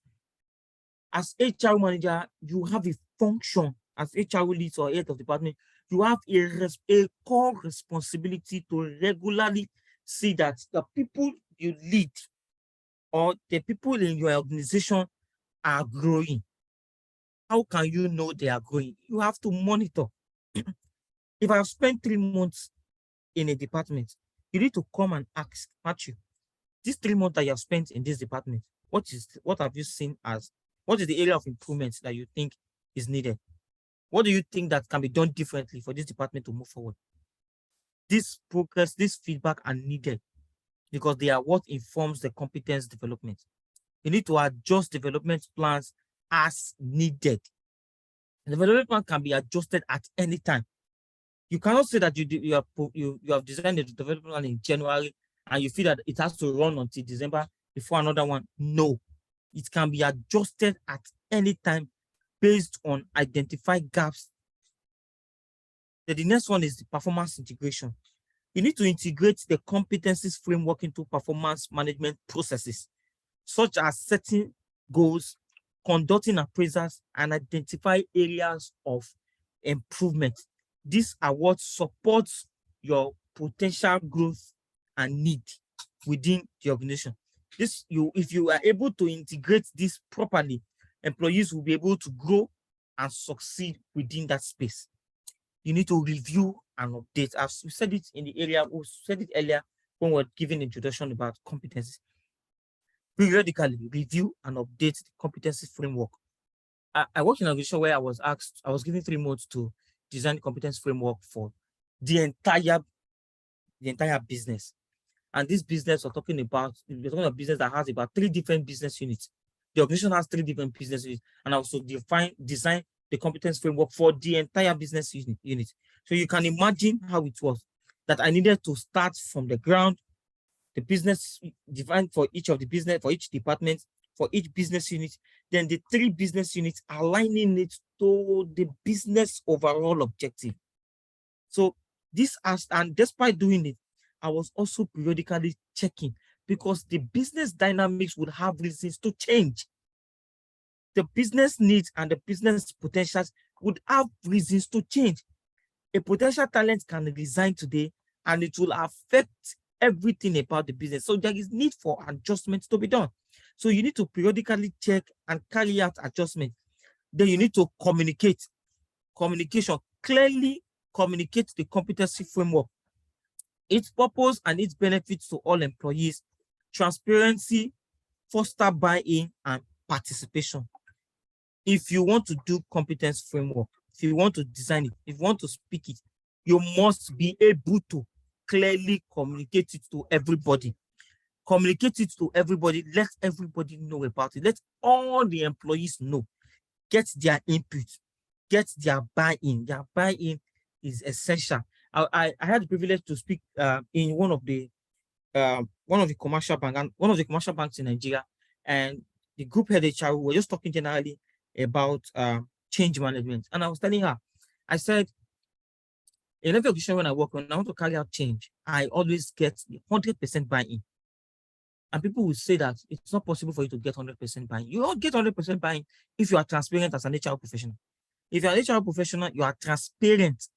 As HR manager, you have a function. As HR lead or head of department, you have a core responsibility to regularly see that the people you lead or the people in your organization are growing. How can you know they are growing? You have to monitor. If I've spent 3 months in a department, you need to come and ask, Matthew, these 3 months that you have spent in this department, what have you seen as, what is the area of improvement that you think is needed? What do you think that can be done differently for this department to move forward? This progress, this feedback are needed because they are what informs the competence development. You need to adjust development plans as needed. The development plan can be adjusted at any time. You cannot say that you have designed a development plan in January and you feel that it has to run until December before another one. No, it can be adjusted at any time based on identified gaps. The next one is the performance integration. You need to integrate the competencies framework into performance management processes, such as setting goals, conducting appraisals, and identify areas of improvement. These are what supports your potential growth and need within the organization. If you are able to integrate this properly, employees will be able to grow and succeed within that space. You need to review and update. We said it earlier when we were giving introduction about competencies. Periodically review and update the competency framework. I worked in an organization where I was given 3 months to design the competence framework for the entire business. And this business we're talking about a business that has about 3 different business units. The organization has 3 different business units, and also design the competence framework for the entire business unit. So you can imagine how it was that I needed to start from the ground, the business defined for each department, for each business unit, then the 3 business units aligning it to the business overall objective. So and despite doing it, I was also periodically checking because the business dynamics would have reasons to change. the business needs and the business potentials would have reasons to change. A potential talent can resign today and it will affect everything about the business. So there is need for adjustments to be done. So you need to periodically check and carry out adjustments. Then you need to communicate. Communication, clearly communicate the competency framework, its purpose and its benefits to all employees, transparency, foster buy-in and participation. If you want to do competence framework, if you want to design it, if you want to speak it, you must be able to clearly communicate it to everybody. Communicate it to everybody. Let everybody know about it. Let all the employees know. Get their input. Get their buy-in. Their buy-in is essential. I had the privilege to speak in one of the commercial banks in Nigeria, and the group head HR were just talking generally about change management. And I was telling her, I said, in every occasion when I want to carry out change, I always get 100% buy-in. And people will say that it's not possible for you to get 100% buy-in. You won't get 100% buy-in if you are transparent as an HR professional. If you're an HR professional, you are transparent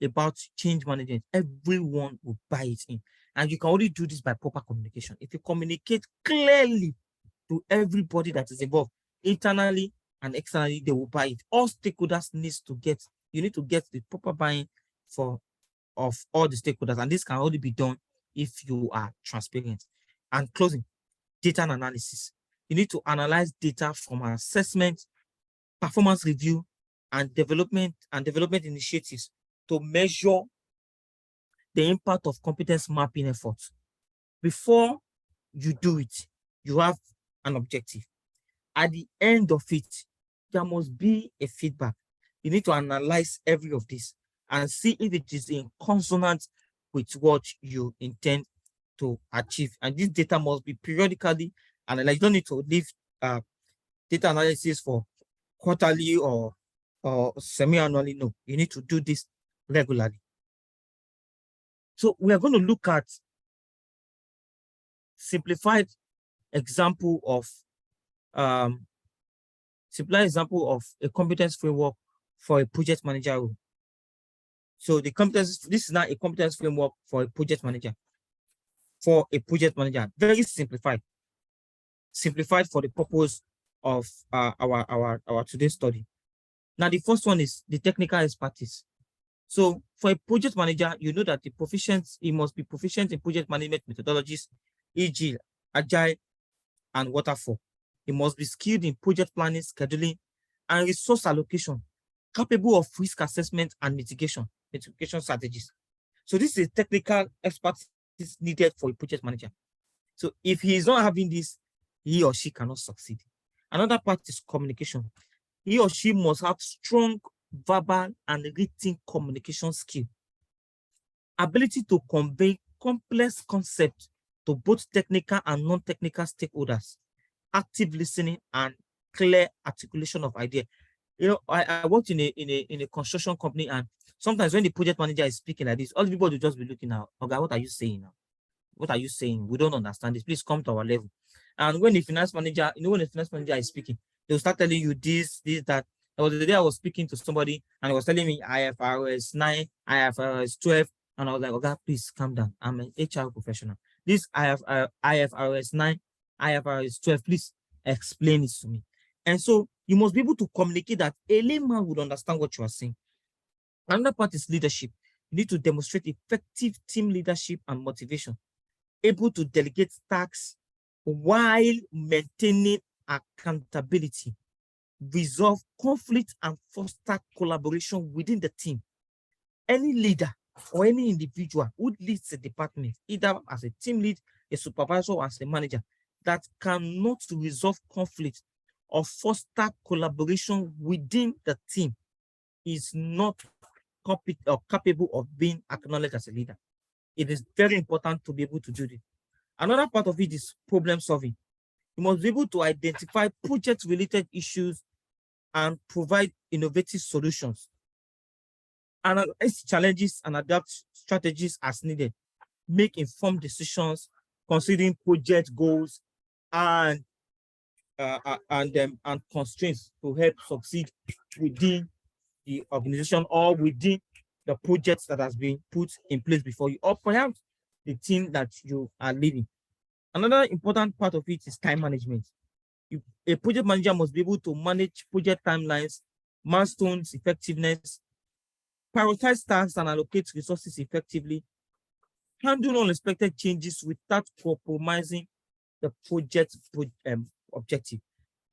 about change management. Everyone will buy it in. And you can only do this by proper communication. If you communicate clearly to everybody that is involved, internally and externally, they will buy it. All stakeholders you need to get the proper buy-in of all the stakeholders. And this can only be done if you are transparent. And closing, data and analysis. You need to analyze data from an assessment, performance review, and development initiatives to measure the impact of competence mapping efforts. Before you do it, you have an objective. At the end of it, there must be a feedback. You need to analyze every of this and see if it is in consonance with what you intend to achieve. And this data must be periodically analyzed. You don't need to leave data analysis for quarterly or semi-annually. No, you need to do this regularly. So we are going to look at simplified example of a competence framework for a project manager role. So this is now a competence framework for a project manager. Very simplified for the purpose of our today's study. Now, the first one is the technical expertise. So for a project manager, you know that he must be proficient in project management methodologies, e.g. Agile and Waterfall. He must be skilled in project planning, scheduling, and resource allocation, capable of risk assessment and mitigation strategies. So this is a technical expertise needed for a project manager. So if he is not having this, he or she cannot succeed. Another part is communication. He or she must have strong verbal and written communication skill, ability to convey complex concepts to both technical and non-technical stakeholders, active listening, and clear articulation of ideas. You know, I worked in a construction company, and sometimes when the project manager is speaking like this, all the people will just be looking at, okay, what are you saying now? What are you saying? We don't understand this. Please come to our level. And when the finance manager is speaking, they'll start telling you this, that. There was the day I was speaking to somebody and he was telling me IFRS 9, IFRS 12, and I was like, okay, please calm down. I'm an HR professional. This IFRS 9, IFRS 12, please explain it to me. And so you must be able to communicate that a layman would understand what you are saying. Another part is leadership. You need to demonstrate effective team leadership and motivation, able to delegate tasks while maintaining accountability, resolve conflict, and foster collaboration within the team. Any leader or any individual who leads a department, either as a team lead, a supervisor, or as a manager, that cannot resolve conflict or foster collaboration within the team is not competent or capable of being acknowledged as a leader. It is very important to be able to do this. Another part of it is problem solving. You must be able to identify project-related issues and provide innovative solutions, analyze challenges and adapt strategies as needed, make informed decisions considering project goals and and constraints to help succeed within the organization or within the projects that has been put in place before you, or perhaps the team that you are leading. Another important part of it is time management. A project manager must be able to manage project timelines, milestones, effectiveness, prioritize tasks and allocate resources effectively, handle unexpected changes without compromising the project objective.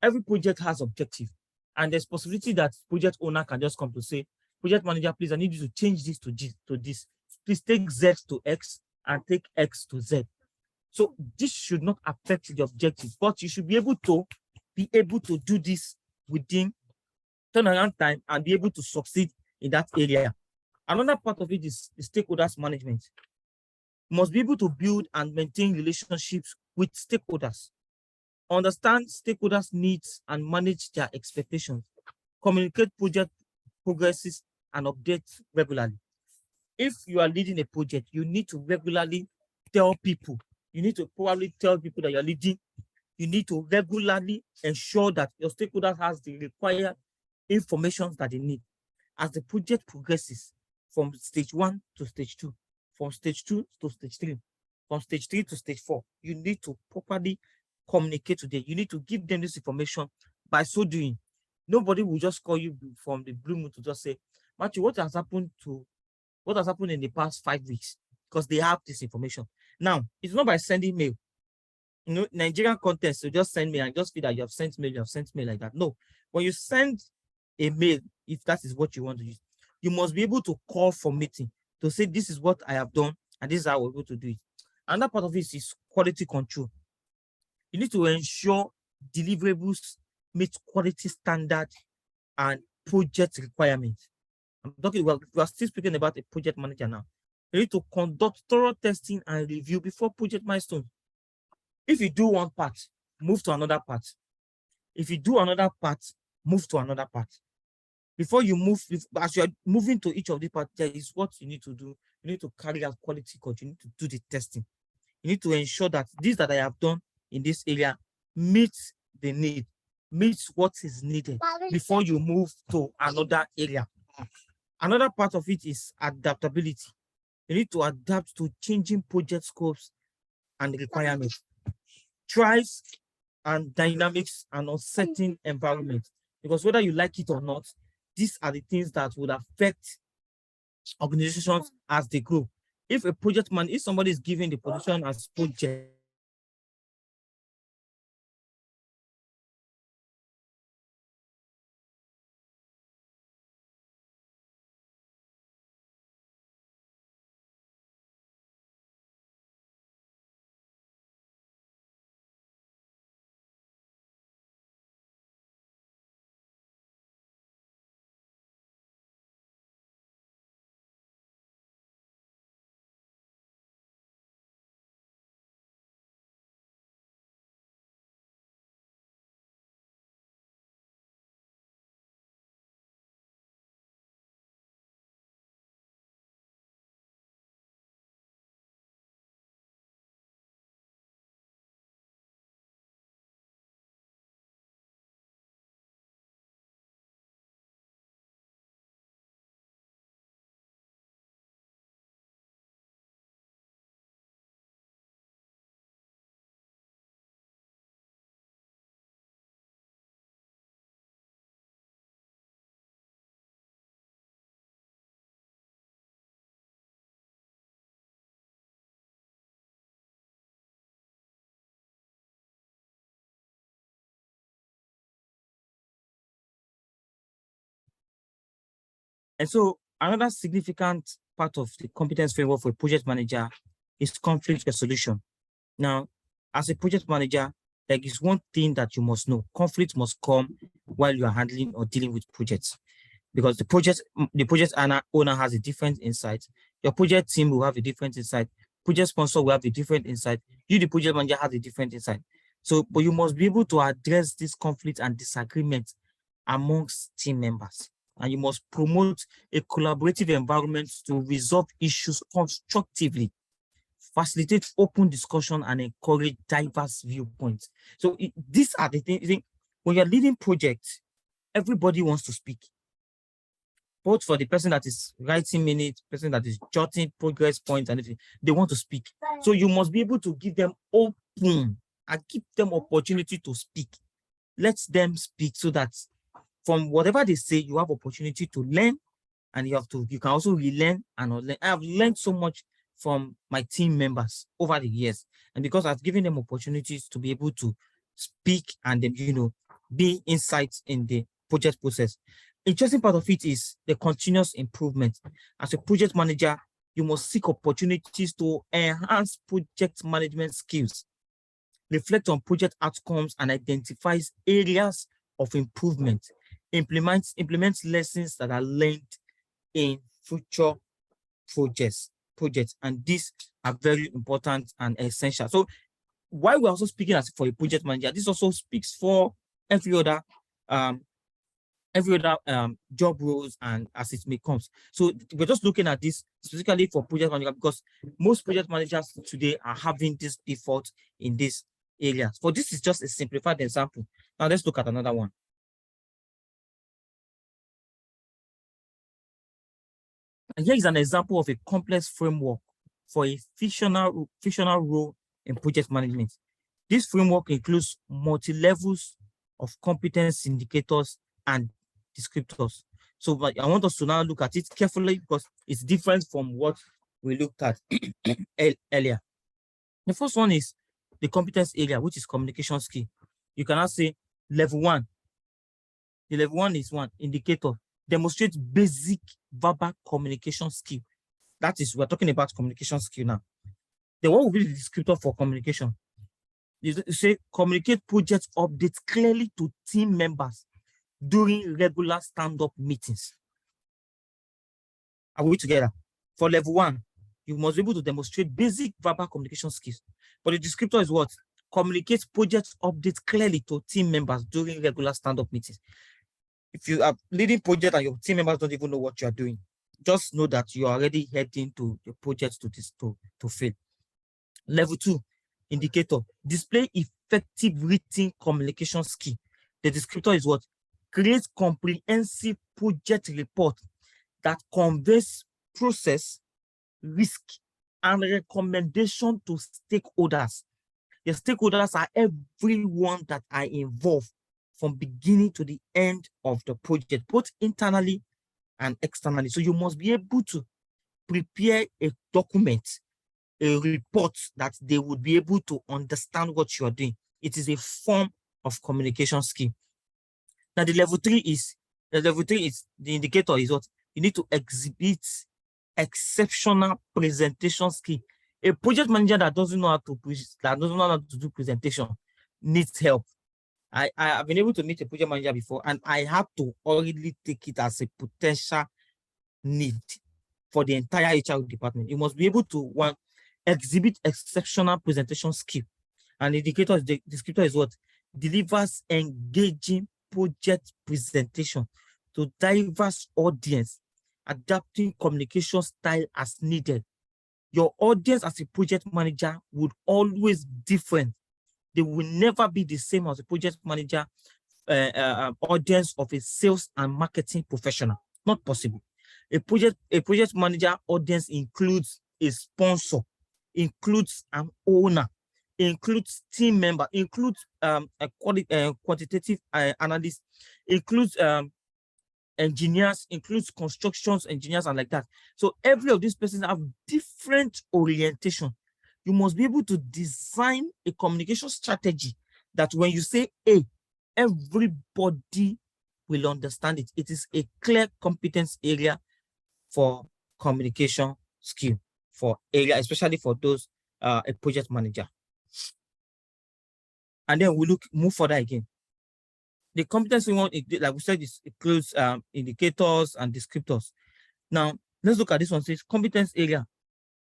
Every project has objective, and there's possibility that project owner can just come to say, project manager, please, I need you to change this to this. Please take Z to X and take X to Z. So this should not affect the objective, but you should be able to do this within turnaround time and be able to succeed in that area. Another part of it is the stakeholders management. You must be able to build and maintain relationships with stakeholders, understand stakeholders' needs and manage their expectations, communicate project progresses and update regularly. If you are leading a project, you need to regularly tell people. You need to probably tell people that you're leading. You need to regularly ensure that your stakeholders has the required information that they need as the project progresses from stage 1 to stage 2, from stage 2 to stage 3, from stage 3 to stage 4. You need to properly communicate to them. You need to give them this information. By so doing, nobody will just call you from the blue moon to just say, Matthew, what has happened in the past 5 weeks? Because they have this information. Now, it's not by sending mail. You know, Nigerian context, you just send mail and just feel that you have sent mail like that. No, when you send a mail, if that is what you want to use, you must be able to call for meeting to say, this is what I have done and this is how we're going to do it. Another part of it is quality control. You need to ensure deliverables meet quality standard and project requirements. We are still speaking about a project manager now. You need to conduct thorough testing and review before project milestones. If you do one part, move to another part. If you do another part, move to another part. Before you move, as you are moving to each of the parts, there is what you need to do. You need to carry out quality control. You need to do the testing. You need to ensure that this that I have done in this area meets the need, meets what is needed before you move to another area. Another part of it is adaptability. You need to adapt to changing project scopes and requirements, thrives and dynamics and uncertain environment. Because whether you like it or not, these are the things that would affect organizations as they grow. If somebody is given the position as project, and so another significant part of the competence framework for a project manager is conflict resolution. Now, as a project manager, there is one thing that you must know: conflict must come while you are handling or dealing with projects, because the project owner has a different insight. Your project team will have a different insight. Project sponsor will have a different insight. You, the project manager, has a different insight. So, but you must be able to address this conflict and disagreement amongst team members. And you must promote a collaborative environment to resolve issues constructively. facilitate open discussion, and encourage diverse viewpoints. So these are the things. When you're leading projects, everybody wants to speak. Both for the person that is writing minutes, person that is jotting progress points, and everything, they want to speak. So you must be able to give them open and give them opportunity to speak. Let them speak so that from whatever they say, you have opportunity to learn, and you can also relearn and unlearn. I have learned so much from my team members over the years, and because I've given them opportunities to be able to speak and then, be insights in the project process. Interesting part of it is the continuous improvement. As a project manager, you must seek opportunities to enhance project management skills, reflect on project outcomes, and identifies areas of improvement. Implement lessons that are learned in future projects, and these are very important and essential. So while we're also speaking as for a project manager, this also speaks for every other job roles and as it may come. So we're just looking at this specifically for project manager because most project managers today are having this default in this area. For this is just a simplified example. Now let's look at another one. And here is an example of a complex framework for a fictional role in project management. This framework includes multi-levels of competence indicators and descriptors. So I want us to now look at it carefully because it's different from what we looked at earlier. The first one is the competence area, which is communication skill. You cannot say level 1. The level 1 is one indicator. Demonstrate basic verbal communication skill. That is, we're talking about communication skill now. Then what will be the descriptor for communication? You say communicate project updates clearly to team members during regular stand-up meetings. Are we together? For level 1, you must be able to demonstrate basic verbal communication skills. But the descriptor is what? Communicate project updates clearly to team members during regular stand-up meetings. If you are leading project and your team members don't even know what you are doing, just know that you are already heading to the project to fail. Level 2, indicator, display effective written communication skill. The descriptor is what? Create comprehensive project report that conveys process, risk, and recommendation to stakeholders. The stakeholders are everyone that are involved from beginning to the end of the project, both internally and externally. So you must be able to prepare a document, a report that they would be able to understand what you are doing. It is a form of communication skill. Now the level 3 is the indicator is what? You need to exhibit exceptional presentation skill. A project manager that doesn't know how to do presentation needs help. I have been able to meet a project manager before, and I had to already take it as a potential need for the entire HR department. You must be able to exhibit exceptional presentation skill. And the descriptor is what? Delivers engaging project presentation to diverse audience, adapting communication style as needed. Your audience as a project manager would always be different. They will never be the same as a project manager audience of a sales and marketing professional. Not possible. A project manager audience includes a sponsor, includes an owner, includes team member, includes a quantitative analyst, includes engineers, includes constructions engineers, and like that. So every of these persons have different orientation. You must be able to design a communication strategy that when you say A, everybody will understand it. It is a clear competence area for communication skill for area, especially for those a project manager. And then we move further again. The competence we want, like we said, it includes indicators and descriptors. Now, let's look at this one. It says competence area,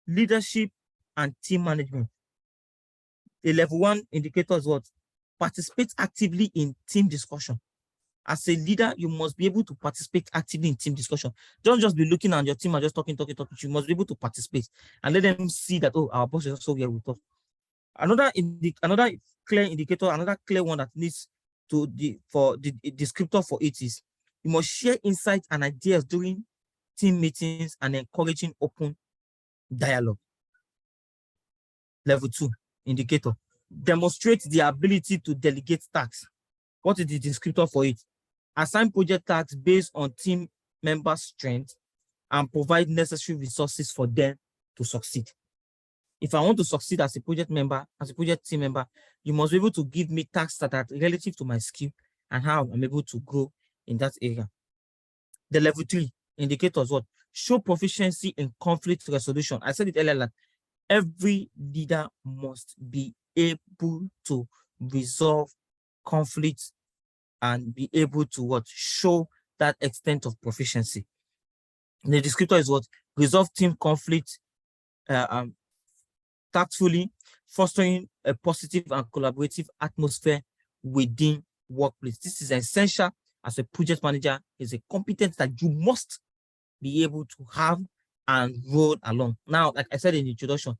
leadership and team management. The level 1 indicator is what? Participate actively in team discussion. As a leader, you must be able to participate actively in team discussion. Don't just be looking at your team and just talking. You must be able to participate and let them see that, oh, our boss is also here with us. Another clear indicator, another clear one that needs to the descriptor for it is you must share insights and ideas during team meetings and encouraging open dialogue. Level 2 indicator, demonstrate the ability to delegate tasks. What is the descriptor for it? Assign project tasks based on team members' strengths and provide necessary resources for them to succeed. If I want to succeed as a project member, as a project team member, you must be able to give me tasks that are relative to my skill and how I'm able to grow in that area. The level 3 indicators, what? Show proficiency in conflict resolution. I said it earlier that every leader must be able to resolve conflicts and be able to what? Show that extent of proficiency. The descriptor is what? Resolve team conflict tactfully, fostering a positive and collaborative atmosphere within workplace. This is essential as a project manager. Is a competence that you must be able to have and roll along. Now, like I said in the introduction,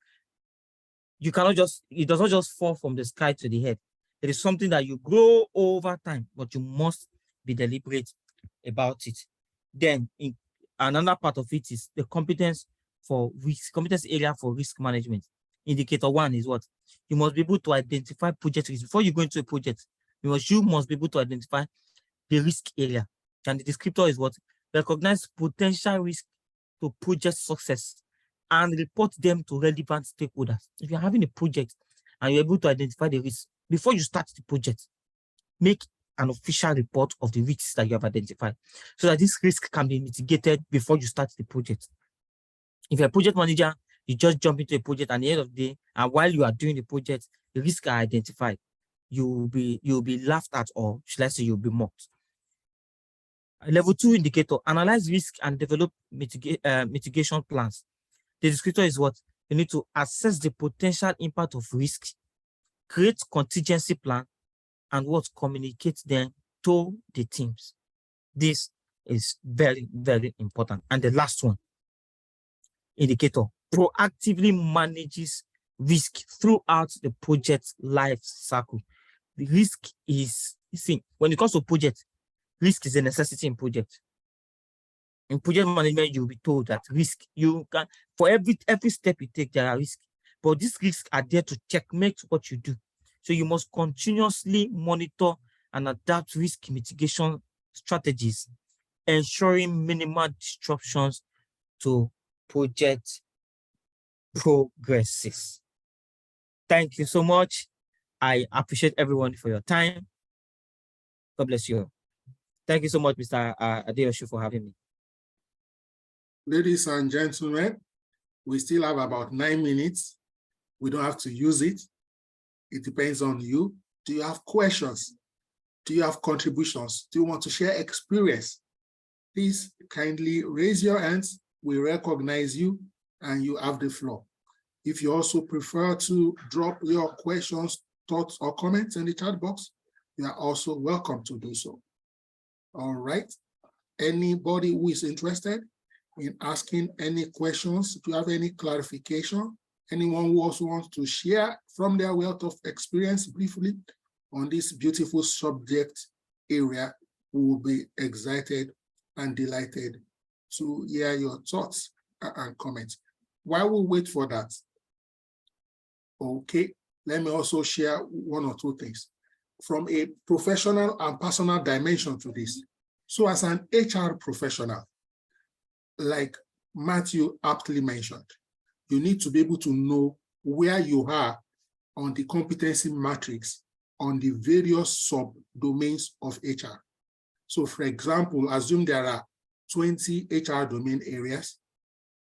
you cannot just, it does not just fall from the sky to the head. It is something that you grow over time, but you must be deliberate about it. Then another part of it is the competence area for risk management. Indicator 1 is what? You must be able to identify project risk. Before you go into a project, you must be able to identify the risk area. And the descriptor is what? Recognize potential risk to project success and report them to relevant stakeholders. If you're having a project and you're able to identify the risks, before you start the project, make an official report of the risks that you have identified so that this risk can be mitigated before you start the project. If you're a project manager, you just jump into a project at the end of the day, and while you are doing the project, the risks are identified. You'll be laughed at, or should I say you'll be mocked. Level 2 indicator, analyze risk and develop mitigation plans. The descriptor is what? You need to assess the potential impact of risk, create contingency plan, and what? Communicate them to the teams. This is very, very important. And the last one, indicator, proactively manages risk throughout the project life cycle. The risk is, see, when it comes to project, risk is a necessity in project. In project management, you'll be told that risk, you can, for every step you take, there are risks, but these risks are there to checkmate what you do. So you must continuously monitor and adapt risk mitigation strategies, ensuring minimal disruptions to project progresses. Thank you so much. I appreciate everyone for your time. God bless you. Thank you so much, Mr. Adeoshu, for having me. Ladies and gentlemen, we still have about 9 minutes. We don't have to use it. It depends on you. Do you have questions? Do you have contributions? Do you want to share experience? Please kindly raise your hands. We recognize you and you have the floor. If you also prefer to drop your questions, thoughts, or comments in the chat box, you are also welcome to do so. All right. Anybody who is interested in asking any questions, do you have any clarification? Anyone who also wants to share from their wealth of experience briefly on this beautiful subject area, we will be excited and delighted to hear your thoughts and comments. While we wait for that, okay, let me also share one or two things from a professional and personal dimension to this. So as an HR professional, like Matthew aptly mentioned, you need to be able to know where you are on the competency matrix on the various sub-domains of HR. So for example, assume there are 20 HR domain areas.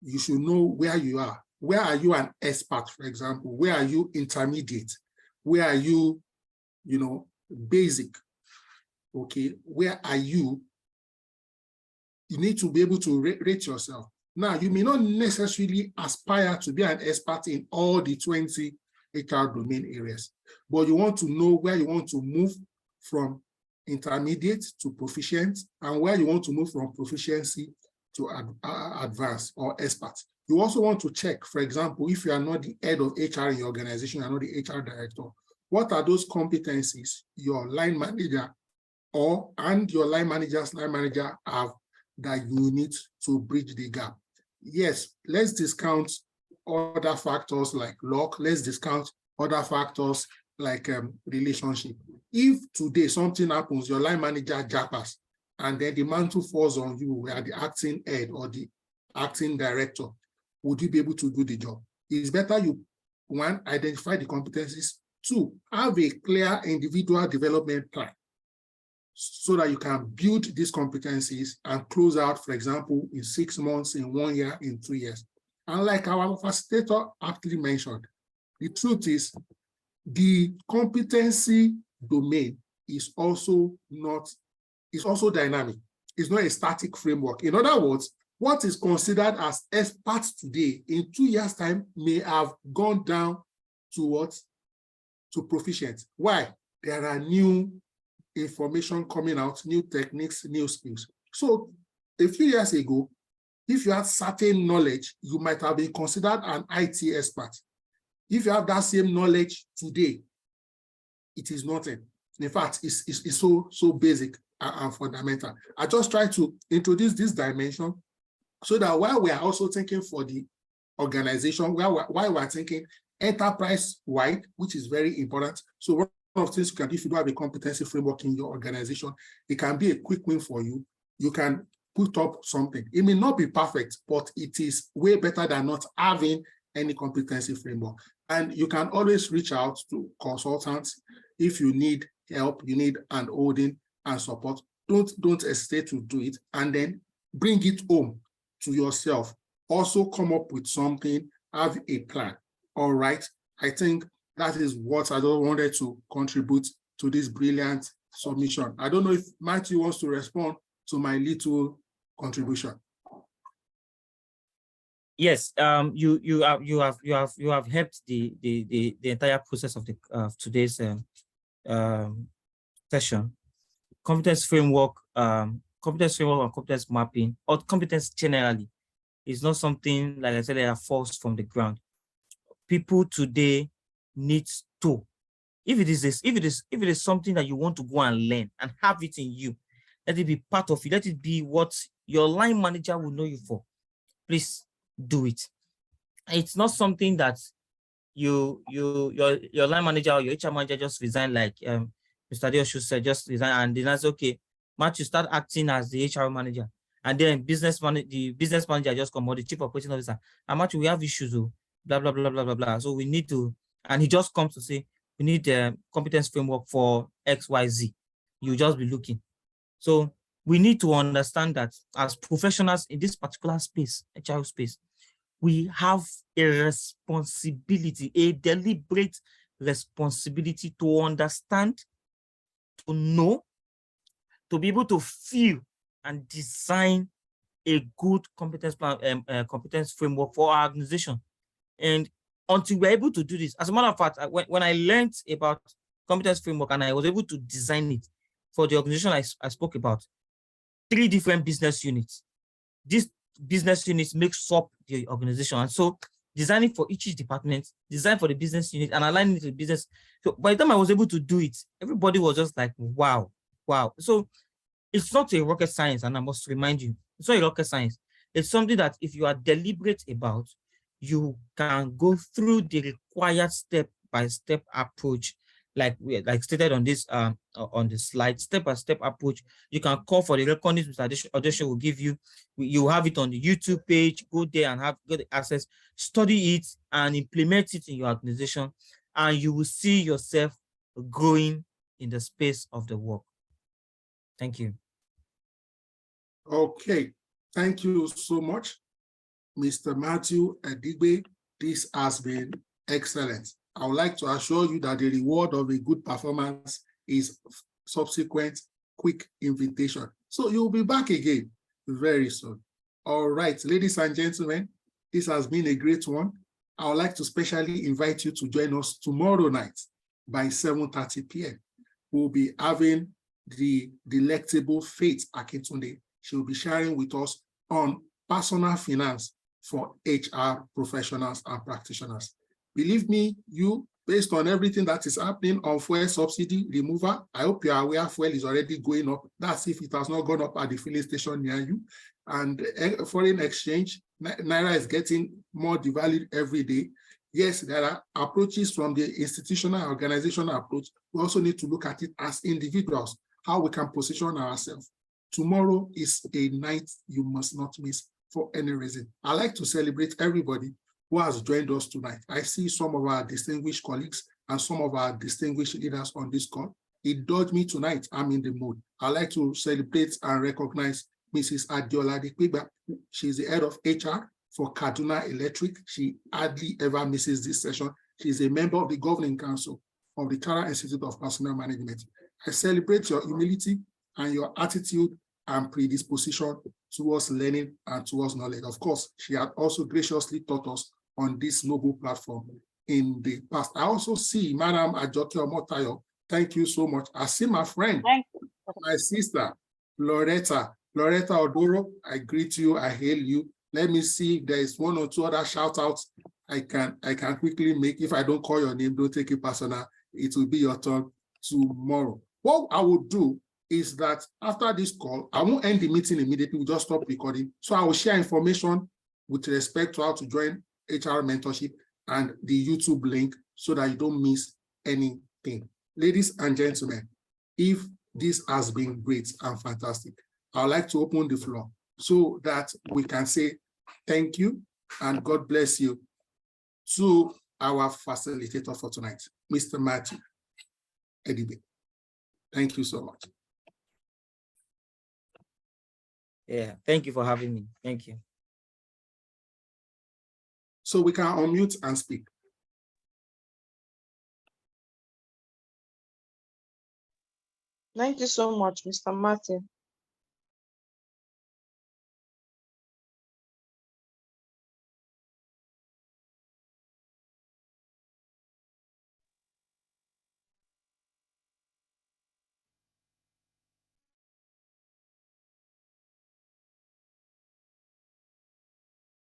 You should know where you are. Where are you an expert, for example? Where are you intermediate? Where are you, basic? Okay, where are you? You need to be able to rate yourself. Now, you may not necessarily aspire to be an expert in all the 20 HR domain areas, but you want to know where you want to move from intermediate to proficient, and where you want to move from proficiency to advanced or expert. You also want to check, for example, if you are not the head of HR in your organization, you are not the HR director, what are those competencies your line manager and your line manager's line manager have that you need to bridge the gap? Yes, let's discount other factors like luck. Let's discount other factors like relationship. If today something happens, your line manager jappers, and then the mantle falls on you, where the acting head or the acting director, would you be able to do the job? It's better you, one, identify the competencies, two, have a clear individual development plan so that you can build these competencies and close out, for example, in 6 months, in 1 year, in 2 years. And like our facilitator aptly mentioned, the truth is the competency domain is also dynamic. It's not a static framework. In other words, what is considered as experts today in 2 years' time may have gone down to what? To proficient. Why? There are new information coming out, new techniques, new skills. So a few years ago, if you had certain knowledge, you might have been considered an IT expert. If you have that same knowledge today, it is nothing. In fact, it's so basic and fundamental. I just try to introduce this dimension so that while we are also thinking for the organization, while we're thinking enterprise-wide, which is very important. So one of the things you can do if you don't have a competency framework in your organization, it can be a quick win for you. You can put up something. It may not be perfect, but it is way better than not having any competency framework. And you can always reach out to consultants if you need help, you need handholding and support. Don't hesitate to do it, and then bring it home to yourself. Also come up with something, have a plan. All right. I think that is what I wanted to contribute to this brilliant submission. I don't know if Matthew wants to respond to my little contribution. Yes, you have helped the entire process of the today's session. Competence framework and competence mapping, or competence generally, is not something, like I said, they are forced from the ground. People today need to, if it is something that you want to go and learn and have it in you, let it be part of you. Let it be what your line manager will know you for. Please do it. It's not something that your line manager or your HR manager just resign, like Mr. Deoshu said, just resign, and then that's okay. Matthew, start acting as the HR manager, and then the business manager just come, or the chief operating officer, and Matthew, we have issues, blah blah blah blah blah blah. So we need to, and he just comes to say we need a competence framework for XYZ. You just be looking. So we need to understand that as professionals in this particular space, HR space, we have a responsibility, a deliberate responsibility to understand, to know, to be able to feel and design a good competence plan, competence framework for our organization. And until we're able to do this, as a matter of fact, when I learned about competence framework and I was able to design it for the organization I spoke about, 3 different business units. These business units makes up the organization. And so designing for each department, design for the business unit, and aligning it to the business. So by the time I was able to do it, everybody was just like, wow. So it's not a rocket science, and I must remind you, it's not a rocket science. It's something that if you are deliberate about, you can go through the required step-by-step approach, like stated on this on the slide, step-by-step approach. You can call for the recordings Mr. Odesho will give you. You have it on the YouTube page. Go there and get access, study it, and implement it in your organization, and you will see yourself growing in the space of the work. Thank you. Okay, thank you so much, Mr. Matthew Edigbe. This has been excellent. I would like to assure you that the reward of a good performance is subsequent quick invitation. So you'll be back again very soon. All right, ladies and gentlemen, this has been a great one. I would like to specially invite you to join us tomorrow night by 7:30 p.m. We'll be having the delectable Faith Akintunde. She will be sharing with us on personal finance for HR professionals and practitioners. Believe me, based on everything that is happening on fuel subsidy removal, I hope you are aware fuel is already going up. That's if it has not gone up at the filling station near you. And foreign exchange, Naira is getting more devalued every day. Yes, there are approaches from the institutional organizational approach. We also need to look at it as individuals, how we can position ourselves. Tomorrow is a night you must not miss for any reason. I like to celebrate everybody who has joined us tonight. I see some of our distinguished colleagues and some of our distinguished leaders on this call. It does me tonight. I'm in the mood. I like to celebrate and recognize Mrs. Adiola Dikpegba. She's the head of HR for Kaduna Electric. She hardly ever misses this session. She's a member of the Governing Council of the Kara Institute of Personnel Management. I celebrate your humility and your attitude and predisposition towards learning and towards knowledge. Of course, she had also graciously taught us on this noble platform in the past. I also see Madam Ajoke Omotayo. Thank you so much. I see my friend, my sister, Loretta Odoro. I greet you, I hail you. Let me see if there is one or two other shout outs I can quickly make. If I don't call your name, don't take it personal. It will be your turn tomorrow. What I will do is that after this call, I won't end the meeting immediately, we'll just stop recording. So I will share information with respect to how to join HR mentorship and the YouTube link so that you don't miss anything. Ladies and gentlemen, if this has been great and fantastic, I'd like to open the floor so that we can say thank you and God bless you to our facilitator for tonight, Mr. Matthew Edibe. Thank you so much. Yeah, thank you for having me. Thank you. So we can unmute and speak. Thank you so much, Mr. Martin.